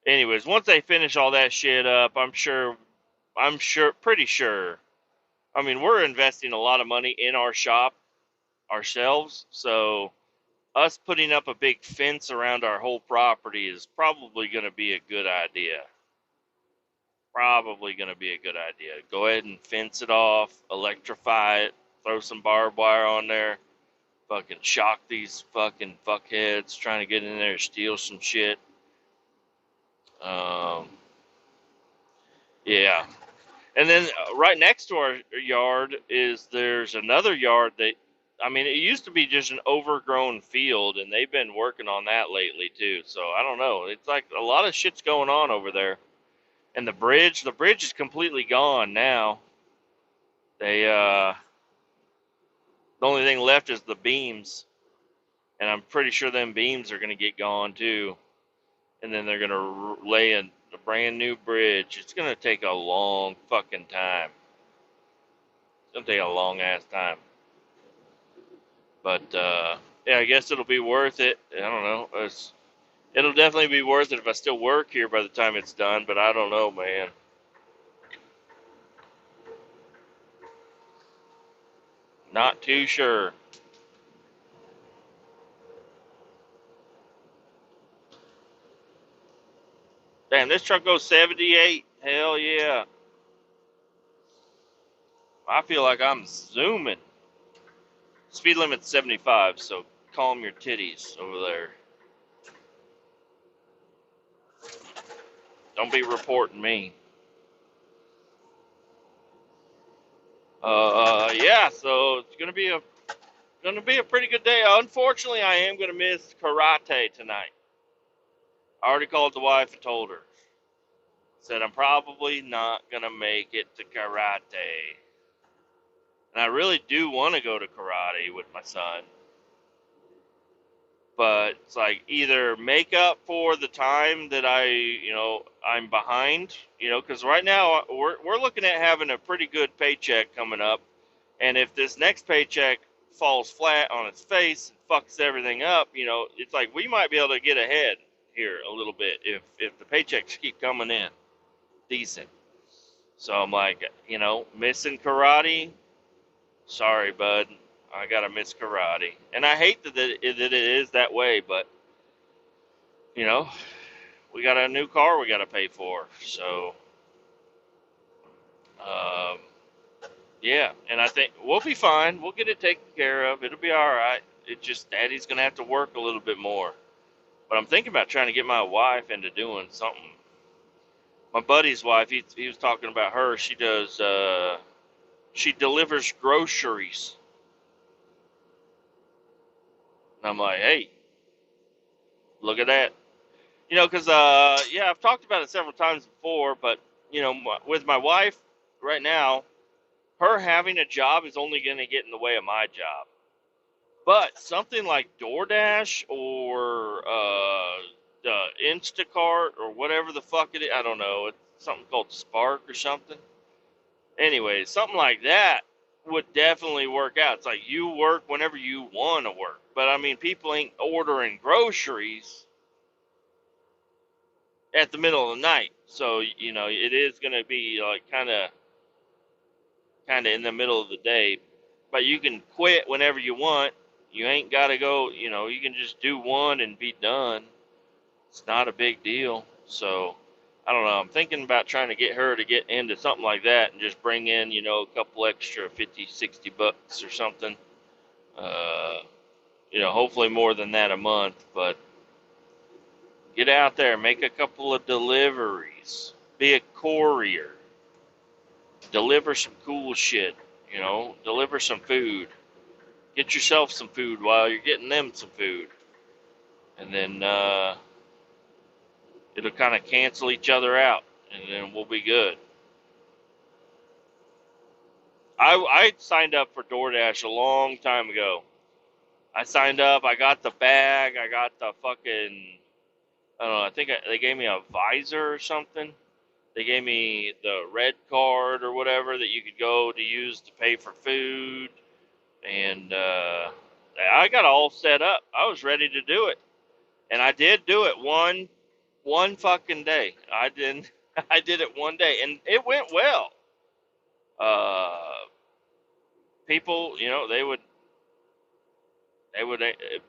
anyways, once they finish all that shit up, pretty sure. I mean, we're investing a lot of money in our shop ourselves, so us putting up a big fence around our whole property is probably going to be a good idea. Go ahead and fence it off, electrify it, throw some barbed wire on there, fucking shock these fucking fuckheads trying to get in there and steal some shit. Yeah. And then right next to our yard there's another yard that, I mean, it used to be just an overgrown field, and they've been working on that lately too. So I don't know. It's like a lot of shit's going on over there. And the bridge is completely gone now. The only thing left is the beams, and I'm pretty sure them beams are going to get gone too. And then they're going to lay a brand new bridge. It's going to take a long fucking time. It's going to take a long ass time. But yeah, I guess it'll be worth it. I don't know. It'll definitely be worth it if I still work here by the time it's done, but I don't know, man. Not too sure. Damn, this truck goes 78. Hell yeah. I feel like I'm zooming. Speed limit's 75, so calm your titties over there. Don't be reporting me. Yeah, so it's gonna be a pretty good day. Unfortunately, I am gonna miss karate tonight. I already called the wife and told her. Said I'm probably not gonna make it to karate. And I really do want to go to karate with my son. But it's like either make up for the time that I'm behind, because right now we're looking at having a pretty good paycheck coming up. And if this next paycheck falls flat on its face and fucks everything up, it's like we might be able to get ahead here a little bit if the paychecks keep coming in decent. So I'm like, missing karate. Sorry, bud. I gotta miss karate, and I hate that it is that way. But you know, we got a new car we gotta pay for, so um, yeah. And I think we'll be fine. We'll get it taken care of. It'll be all right. It just Daddy's gonna have to work a little bit more. But I'm thinking about trying to get my wife into doing something. My buddy's wife, he was talking about her. She does. She delivers groceries, and I'm like, hey, look at that. Because yeah, I've talked about it several times before, but with my wife right now, her having a job is only going to get in the way of my job. But something like DoorDash or the Instacart or whatever the fuck it is, I don't know, it's something called Spark or something. Anyway, something like that would definitely work out. It's like you work whenever you want to work. But I mean, people ain't ordering groceries at the middle of the night. So, it is going to be like kind of in the middle of the day, but you can quit whenever you want. You ain't got to go, you can just do one and be done. It's not a big deal. So, I don't know. I'm thinking about trying to get her to get into something like that and just bring in, a couple extra 50, $60 or something. Uh, hopefully more than that a month, but get out there, make a couple of deliveries, be a courier, deliver some cool shit, deliver some food. Get yourself some food while you're getting them some food. And then it'll kind of cancel each other out, and then we'll be good. I signed up for DoorDash a long time ago. I signed up. I got the bag. I got the fucking, I don't know, I think they gave me a visor or something. They gave me the red card or whatever that you could go to use to pay for food. And I got all set up. I was ready to do it. And I did do it one fucking day. I didn't. I did it one day, and it went well. Uh, People, they would.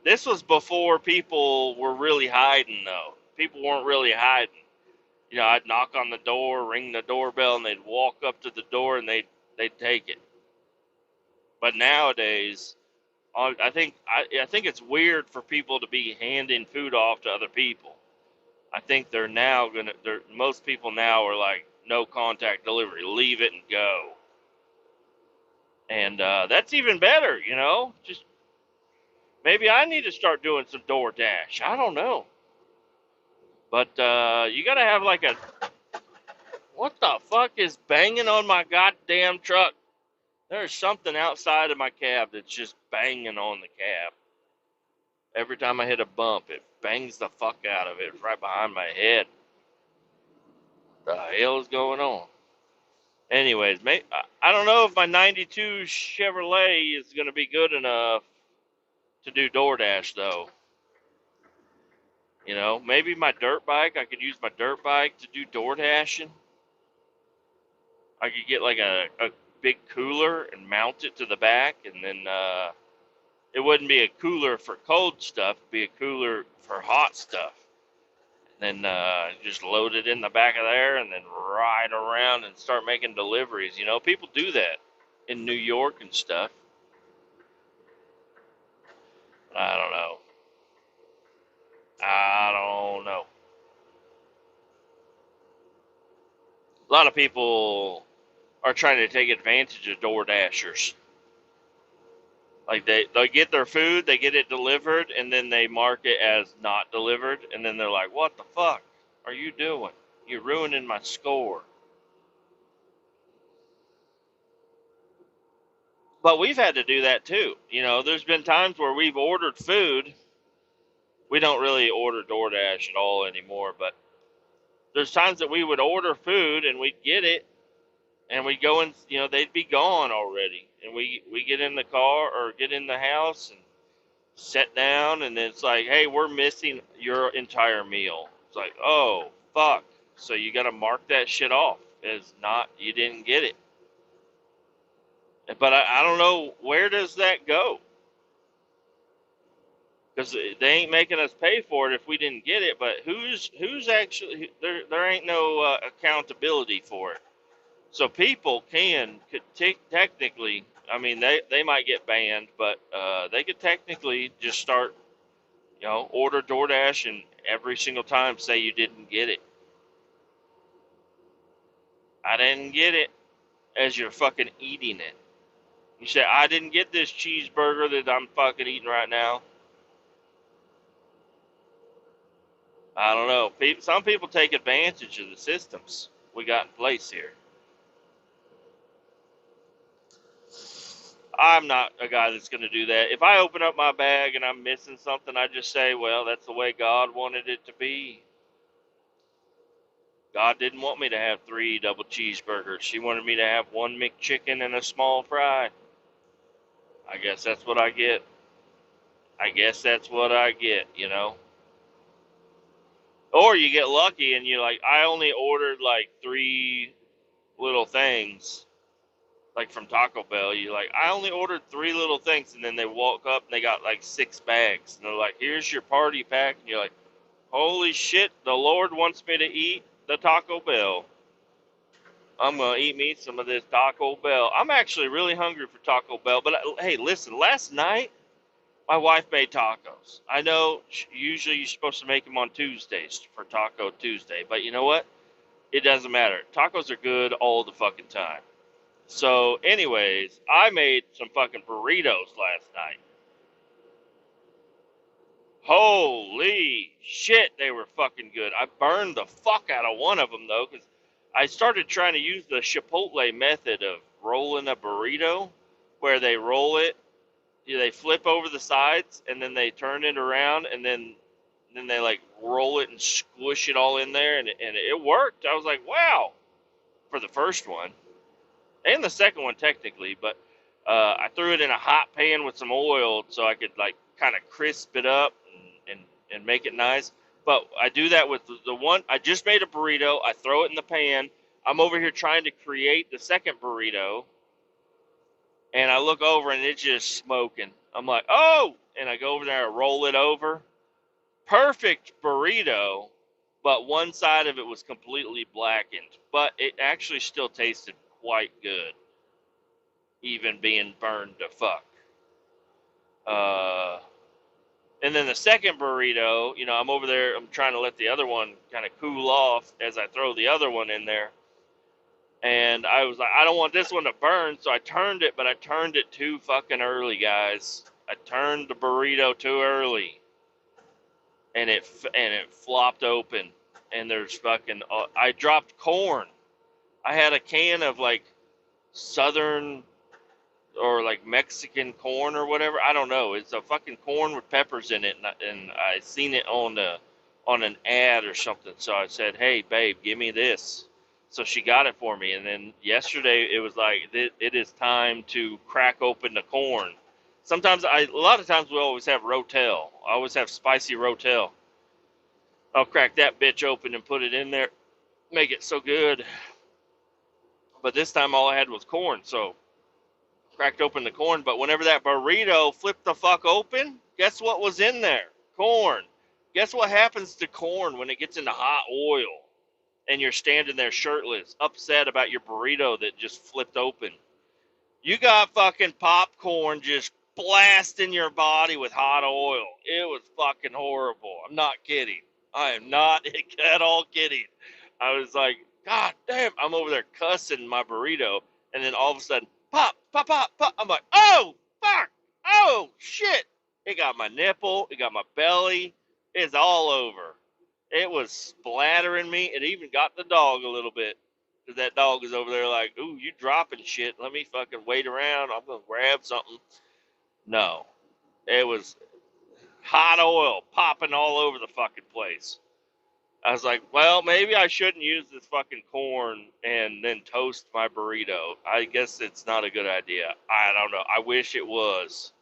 This was before people were really hiding, though. People weren't really hiding. I'd knock on the door, ring the doorbell, and they'd walk up to the door and they'd take it. But nowadays, I think it's weird for people to be handing food off to other people. I think most people now are like, no contact delivery, leave it and go. And that's even better, Just maybe I need to start doing some DoorDash. I don't know. But you got to have like what the fuck is banging on my goddamn truck? There's something outside of my cab that's just banging on the cab. Every time I hit a bump, it bangs the fuck out of it. It's right behind my head. The hell is going on? Anyways, I don't know if my 92 Chevrolet is going to be good enough to do DoorDash, though. Maybe my dirt bike, I could use my dirt bike to do DoorDashing. I could get like a big cooler and mount it to the back, and then it wouldn't be a cooler for cold stuff, it'd be a cooler for hot stuff. And then just load it in the back of there and then ride around and start making deliveries. People do that in New York and stuff. I don't know. I don't know. A lot of people are trying to take advantage of Door Dashers. Like they get their food, they get it delivered, and then they mark it as not delivered, and then they're like, "What the fuck are you doing? You're ruining my score." But we've had to do that too. There's been times where we've ordered food. We don't really order DoorDash at all anymore, but there's times that we would order food and we'd get it, and we'd go in, they'd be gone already, and we get in the car or get in the house and sit down, and it's like, hey, we're missing your entire meal. It's like, oh fuck, so you got to mark that shit off as not, you didn't get it. But I don't know, where does that go? Because they ain't making us pay for it if we didn't get it. But who's actually there? There ain't no accountability for it. So people could technically. I mean, they might get banned, but they could technically just start, order DoorDash and every single time say you didn't get it. I didn't get it, as you're fucking eating it. You say, I didn't get this cheeseburger that I'm fucking eating right now. I don't know. Some people take advantage of the systems we got in place here. I'm not a guy that's going to do that. If I open up my bag and I'm missing something, I just say, well, that's the way God wanted it to be. God didn't want me to have 3 double cheeseburgers. He wanted me to have 1 McChicken and a small fry. I guess that's what I get. I guess that's what I get. Or you get lucky and you're like, I only ordered like 3 little things, like from Taco Bell. You're like, I only ordered 3 little things, and then they walk up and they got like 6 bags. And they're like, here's your party pack. And you're like, holy shit, the Lord wants me to eat the Taco Bell. I'm going to eat me some of this Taco Bell. I'm actually really hungry for Taco Bell. But hey, listen, last night, my wife made tacos. I know usually you're supposed to make them on Tuesdays for Taco Tuesday, but you know what? It doesn't matter. Tacos are good all the fucking time. So, anyways, I made some fucking burritos last night. Holy shit, they were fucking good. I burned the fuck out of one of them, though, because I started trying to use the Chipotle method of rolling a burrito, where they roll it, they flip over the sides, and then they turn it around, and then they like roll it and squish it all in there, and it worked. I was like, wow, for the first one. And the second one technically, but I threw it in a hot pan with some oil so I could like kind of crisp it up and make it nice. But I do that with the one I just made a burrito. I throw it in the pan. I'm over here trying to create the second burrito, and I look over and it's just smoking. I'm like, oh, and I go over there and roll it over. Perfect burrito, but one side of it was completely blackened. But it actually still tasted quite good, even being burned to fuck. And then the second burrito, I'm over there, I'm trying to let the other one kind of cool off as I throw the other one in there. And I was like, I don't want this one to burn, so I turned it, but I turned it too fucking early, guys. I turned the burrito too early, and it flopped open. And there's fucking, I dropped corn. I had a can of like southern or like Mexican corn or whatever. I don't know. It's a fucking corn with peppers in it, and I seen it on an ad or something. So I said, "Hey, babe, give me this." So she got it for me, and then yesterday it was like it is time to crack open the corn. A lot of times we always have Rotel. I always have spicy Rotel. I'll crack that bitch open and put it in there, make it so good. But this time all I had was corn, so cracked open the corn. But whenever that burrito flipped the fuck open, guess what was in there? Corn. Guess what happens to corn when it gets into hot oil and you're standing there shirtless, upset about your burrito that just flipped open? You got fucking popcorn just blasting your body with hot oil. It was fucking horrible. I'm not kidding. I am not at all kidding. I was like, God damn, I'm over there cussing my burrito, and then all of a sudden, pop, pop, pop, pop. I'm like, oh, fuck, oh, shit. It got my nipple, it got my belly, it's all over. It was splattering me. It even got the dog a little bit. Because that dog is over there like, ooh, you dropping shit. Let me fucking wait around. I'm going to grab something. No. It was hot oil popping all over the fucking place. I was like, well, maybe I shouldn't use this fucking corn and then toast my burrito. I guess it's not a good idea. I don't know. I wish it was.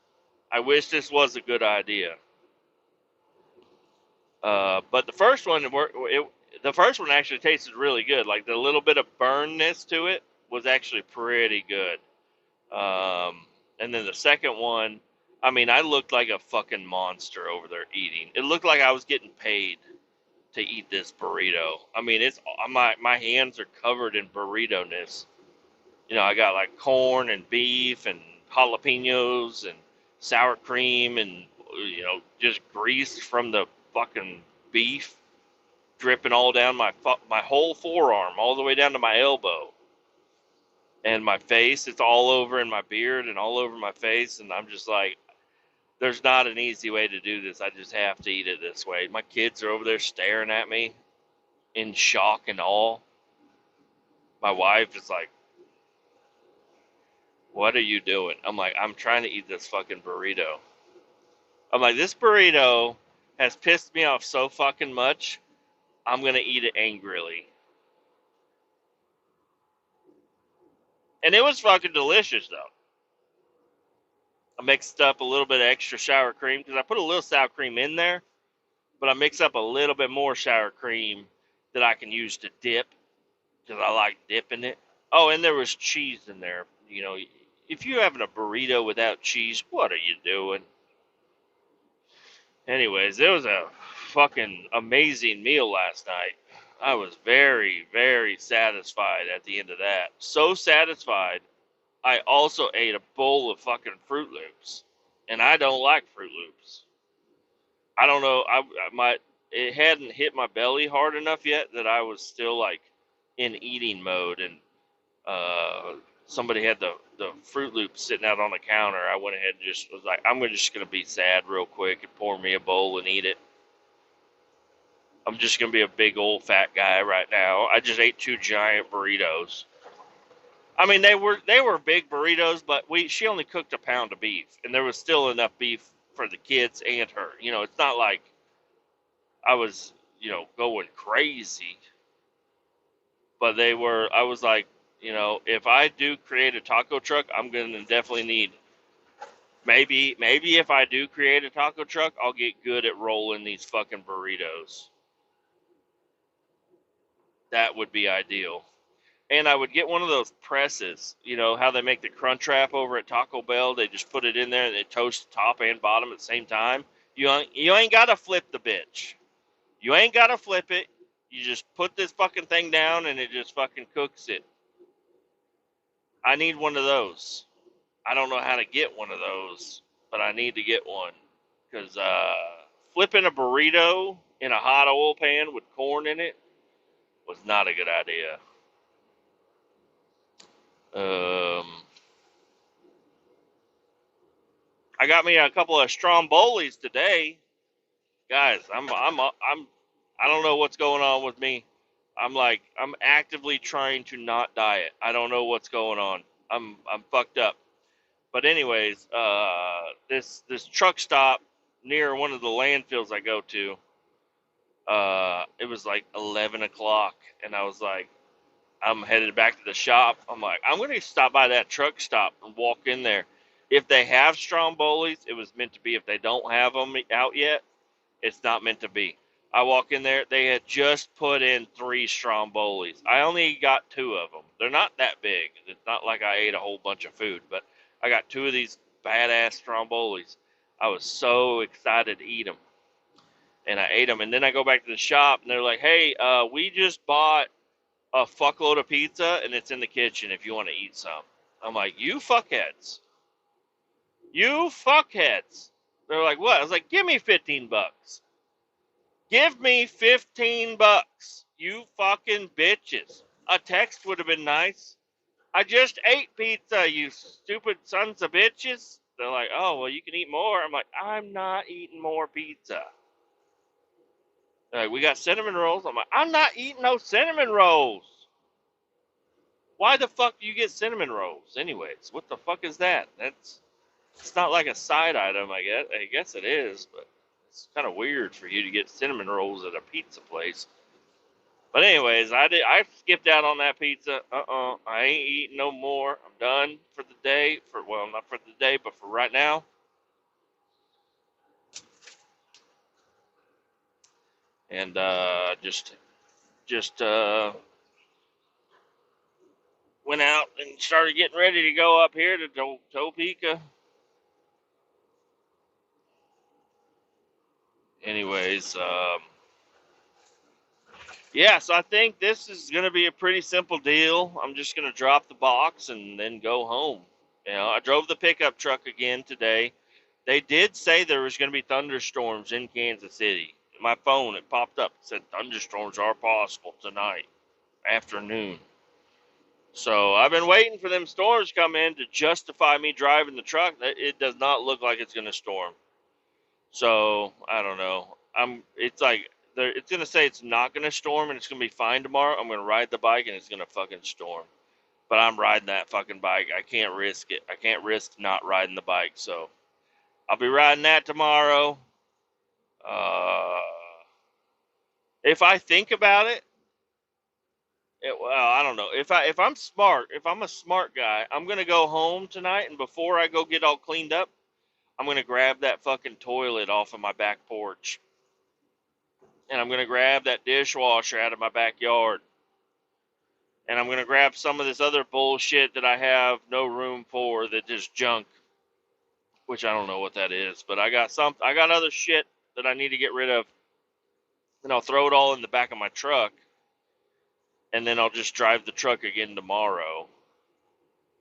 I wish this was a good idea. But the first one, the first one actually tasted really good. Like the little bit of burnness to it was actually pretty good. And then the second one, I mean, I looked like a fucking monster over there eating. It looked like I was getting paid to eat this burrito. I mean, it's my hands are covered in burrito ness. You know, I got like corn and beef and jalapenos and sour cream and just grease from the fucking beef dripping all down my whole forearm, all the way down to my elbow. And my face, it's all over in my beard and all over my face, and I'm just like, there's not an easy way to do this. I just have to eat it this way. My kids are over there staring at me in shock and awe. My wife is like, what are you doing? I'm like, I'm trying to eat this fucking burrito. I'm like, this burrito has pissed me off so fucking much, I'm going to eat it angrily. And it was fucking delicious, though. I mixed up a little bit of extra sour cream because I put a little sour cream in there, but I mixed up a little bit more sour cream that I can use to dip because I like dipping it. Oh, and there was cheese in there. You know, if you're having a burrito without cheese, what are you doing? Anyways, it was a fucking amazing meal last night. I was very, very satisfied at the end of that. So satisfied, I also ate a bowl of fucking Fruit Loops. And I don't like Fruit Loops. I don't know. It hadn't hit my belly hard enough yet that I was still like in eating mode. And somebody had the Fruit Loops sitting out on the counter. I went ahead and just was like, I'm just gonna be sad real quick and pour me a bowl and eat it. I'm just gonna be a big old fat guy right now. I just ate 2 giant burritos. I mean, they were big burritos, but she only cooked a pound of beef, and there was still enough beef for the kids and her. You know, it's not like I was going crazy, but they were. I was like, if I do create a taco truck, I'm gonna definitely need. Maybe if I do create a taco truck, I'll get good at rolling these fucking burritos. That would be ideal. And I would get one of those presses. You know how they make the crunch wrap over at Taco Bell? They just put it in there and they toast top and bottom at the same time. You ain't got to flip the bitch. You ain't got to flip it. You just put this fucking thing down and it just fucking cooks it. I need one of those. I don't know how to get one of those, but I need to get one. Because flipping a burrito in a hot oil pan with corn in it was not a good idea. I got me a couple of Strombolis today, guys. I don't know what's going on with me. I'm actively trying to not diet. I don't know what's going on. I'm fucked up. But anyways, this truck stop near one of the landfills I go to, it was like 11 o'clock, and I was like, I'm headed back to the shop. I'm like, I'm going to stop by that truck stop and walk in there. If they have Strombolis, it was meant to be. If they don't have them out yet, it's not meant to be. I walk in there. They had just put in 3 Strombolis. I only got 2 of them. They're not that big. It's not like I ate a whole bunch of food, but I got 2 of these badass Strombolis. I was so excited to eat them. And I ate them. And then I go back to the shop, and they're like, hey, we just bought a fuckload of pizza, and it's in the kitchen if you want to eat some. I'm like, you fuckheads. You fuckheads. They're like, what? I was like, give me $15. Give me $15. You fucking bitches. A text would have been nice. I just ate pizza, you stupid sons of bitches. They're like, oh, well, you can eat more. I'm like, I'm not eating more pizza. They're like, we got cinnamon rolls. I'm like, I'm not eating no cinnamon rolls. Why the fuck do you get cinnamon rolls anyways? What the fuck is that? It's not like a side item, I guess. I guess it is, but it's kind of weird for you to get cinnamon rolls at a pizza place. But anyways, I skipped out on that pizza. I ain't eating no more. I'm done for the day. Well, not for the day, but for right now. And just went out and started getting ready to go up here to Topeka. Anyways, yeah, so I think this is going to be a pretty simple deal. I'm just going to drop the box and then go home. You know, I drove the pickup truck again today. They did say there was going to be thunderstorms in Kansas City. My phone, it popped up. It said thunderstorms are possible tonight afternoon. So I've been waiting for them storms to come in to justify me driving the truck. It does not look like it's going to storm. So I don't know. It's like it's gonna say it's not gonna storm and it's gonna be fine tomorrow. I'm gonna ride the bike and it's gonna fucking storm. But I'm riding that fucking bike. I can't risk it. I can't risk not riding the bike. So I'll be riding that tomorrow. Uh, if I think about it, well, I don't know. If I'm smart, if I'm a smart guy, I'm gonna go home tonight and before I go get all cleaned up, I'm gonna grab that fucking toilet off of my back porch and I'm going to grab that dishwasher out of my backyard. And I'm going to grab some of this other bullshit that I have no room for that is junk, which I don't know what that is. But I got other shit that I need to get rid of. And I'll throw it all in the back of my truck. And then I'll just drive the truck again tomorrow.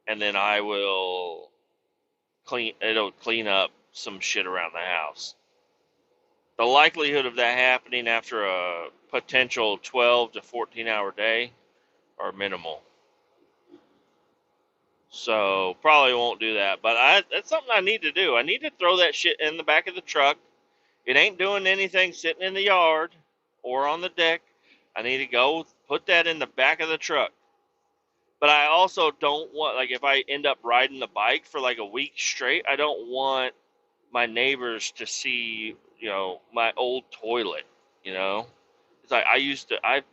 And then it'll clean up some shit around the house. The likelihood of that happening after a potential 12 to 14 hour day are minimal. So probably won't do that, but that's something I need to do. I need to throw that shit in the back of the truck. It ain't doing anything sitting in the yard or on the deck. I need to go put that in the back of the truck. But I also don't want, like, if I end up riding the bike for like a week straight, I don't want my neighbors to see, my old toilet, you know? It's like I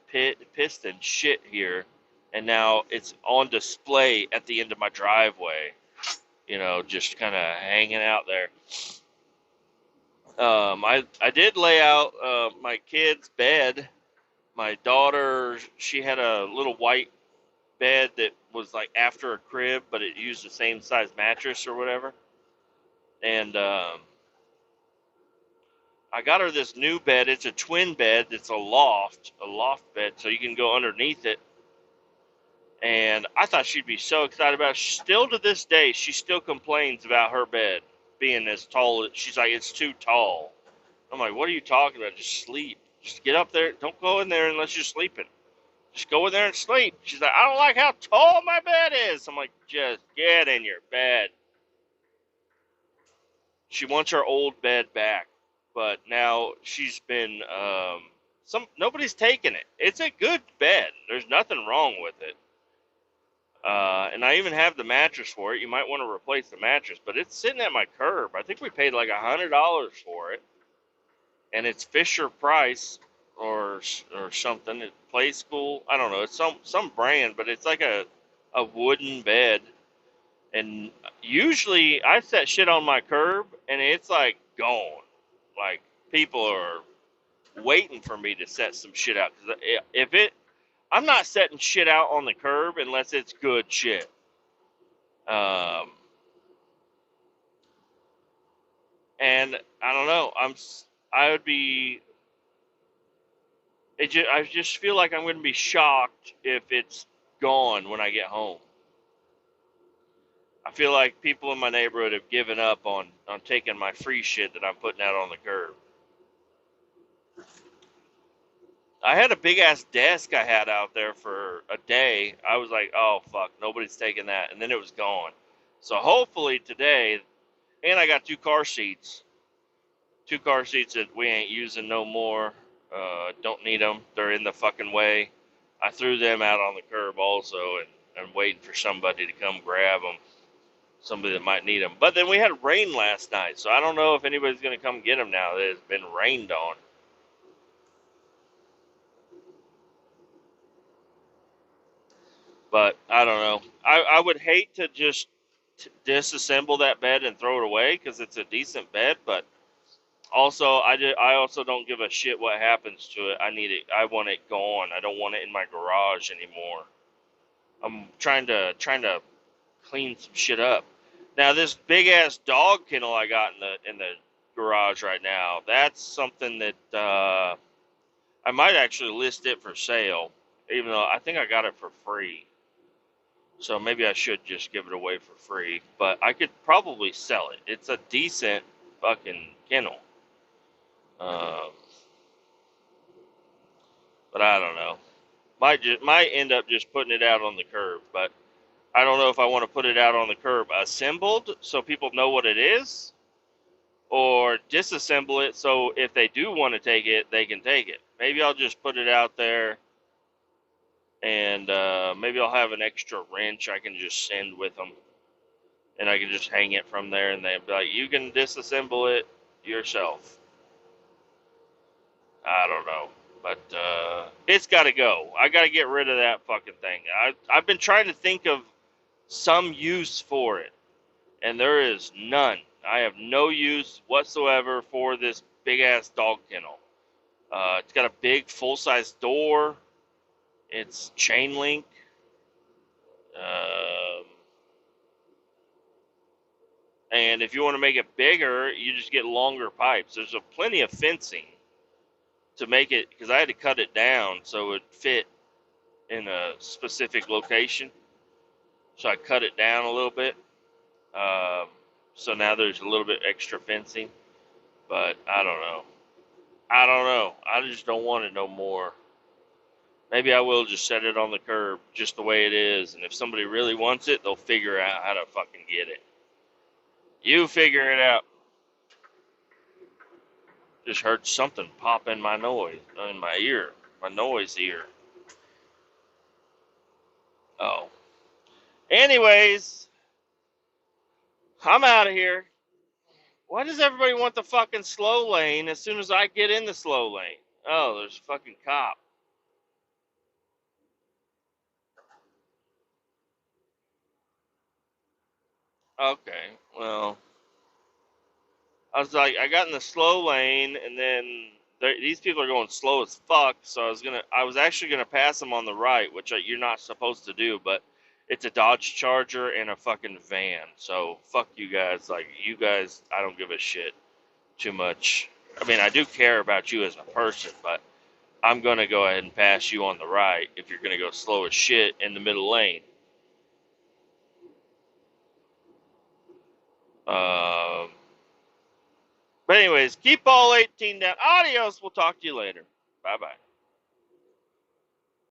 pissed and shit here, and now it's on display at the end of my driveway, just kind of hanging out there. I did lay out my kid's bed. My daughter, she had a little white bed that was like after a crib, but it used the same size mattress or whatever. And I got her this new bed. It's a twin bed. It's a loft bed, so you can go underneath it. And I thought she'd be so excited about it. Still to this day, she still complains about her bed being as tall. She's like, it's too tall. I'm like, what are you talking about? Just sleep. Just get up there. Don't go in there unless you're sleeping. Just go in there and sleep. She's like, I don't like how tall my bed is. I'm like, just get in your bed. She wants her old bed back. But now she's been, nobody's taken it. It's a good bed. There's nothing wrong with it. And I even have the mattress for it. You might want to replace the mattress, but it's sitting at my curb. I think we paid like $100 for it, and it's Fisher Price or something. It Play School. I don't know. It's some brand, but it's like a wooden bed. And usually I set shit on my curb, and it's like gone. Like people are waiting for me to set some shit out. 'Cause I'm not setting shit out on the curb unless it's good shit. And I don't know. I would be. I just feel like I'm going to be shocked if it's gone when I get home. I feel like people in my neighborhood have given up on taking my free shit that I'm putting out on the curb. I had a big ass desk I had out there for a day. I was like, oh fuck, nobody's taking that, and then it was gone. So hopefully today, and I got two car seats that we ain't using no more. Don't need them. They're in the fucking way. I threw them out on the curb also, and I'm waiting for somebody to come grab them. Somebody that might need them. But then we had rain last night, so I don't know if anybody's going to come get them now that it's been rained on. But I don't know. I would hate to just disassemble that bed and throw it away because it's a decent bed, but also I also don't give a shit what happens to it. I need it. I want it gone. I don't want it in my garage anymore. I'm trying to clean some shit up. Now this big ass dog kennel I got in the garage right now, that's something that I might actually list it for sale, even though I think I got it for free. So maybe I should just give it away for free, but I could probably sell it. It's a decent fucking kennel. Um, but I don't know. Might end up just putting it out on the curb, but I don't know if I want to put it out on the curb assembled so people know what it is, or disassemble it so if they do want to take it, they can take it. Maybe I'll just put it out there, and maybe I'll have an extra wrench I can just send with them, and I can just hang it from there, and they'll be like, you can disassemble it yourself. I don't know. But it's got to go. I got to get rid of that fucking thing. I've been trying to think of some use for it, and there is none. I have no use whatsoever for this big ass dog kennel. It's got a big full size door. It's chain link. Um, and if you want to make it bigger, you just get longer pipes. There's plenty of fencing to make it, because I had to cut it down so it would fit in a specific location. So I cut it down a little bit. Um, so now there's a little bit extra fencing. But I don't know. I don't know. I just don't want it no more. Maybe I will just set it on the curb just the way it is. And if somebody really wants it, they'll figure out how to fucking get it. You figure it out. Just heard something pop in my ear. My noise ear. Oh. Anyways, I'm out of here. Why does everybody want the fucking slow lane as soon as I get in the slow lane? Oh, there's a fucking cop. Okay, well, I was like, I got in the slow lane, and then these people are going slow as fuck. So I was actually gonna pass them on the right, which you're not supposed to do, but it's a Dodge Charger and a fucking van. So fuck you guys. Like you guys, I don't give a shit too much. I mean, I do care about you as a person, but I'm gonna go ahead and pass you on the right if you're gonna go slow as shit in the middle lane. Um, but anyways, keep all 18 down. Adios. We'll talk to you later. Bye bye.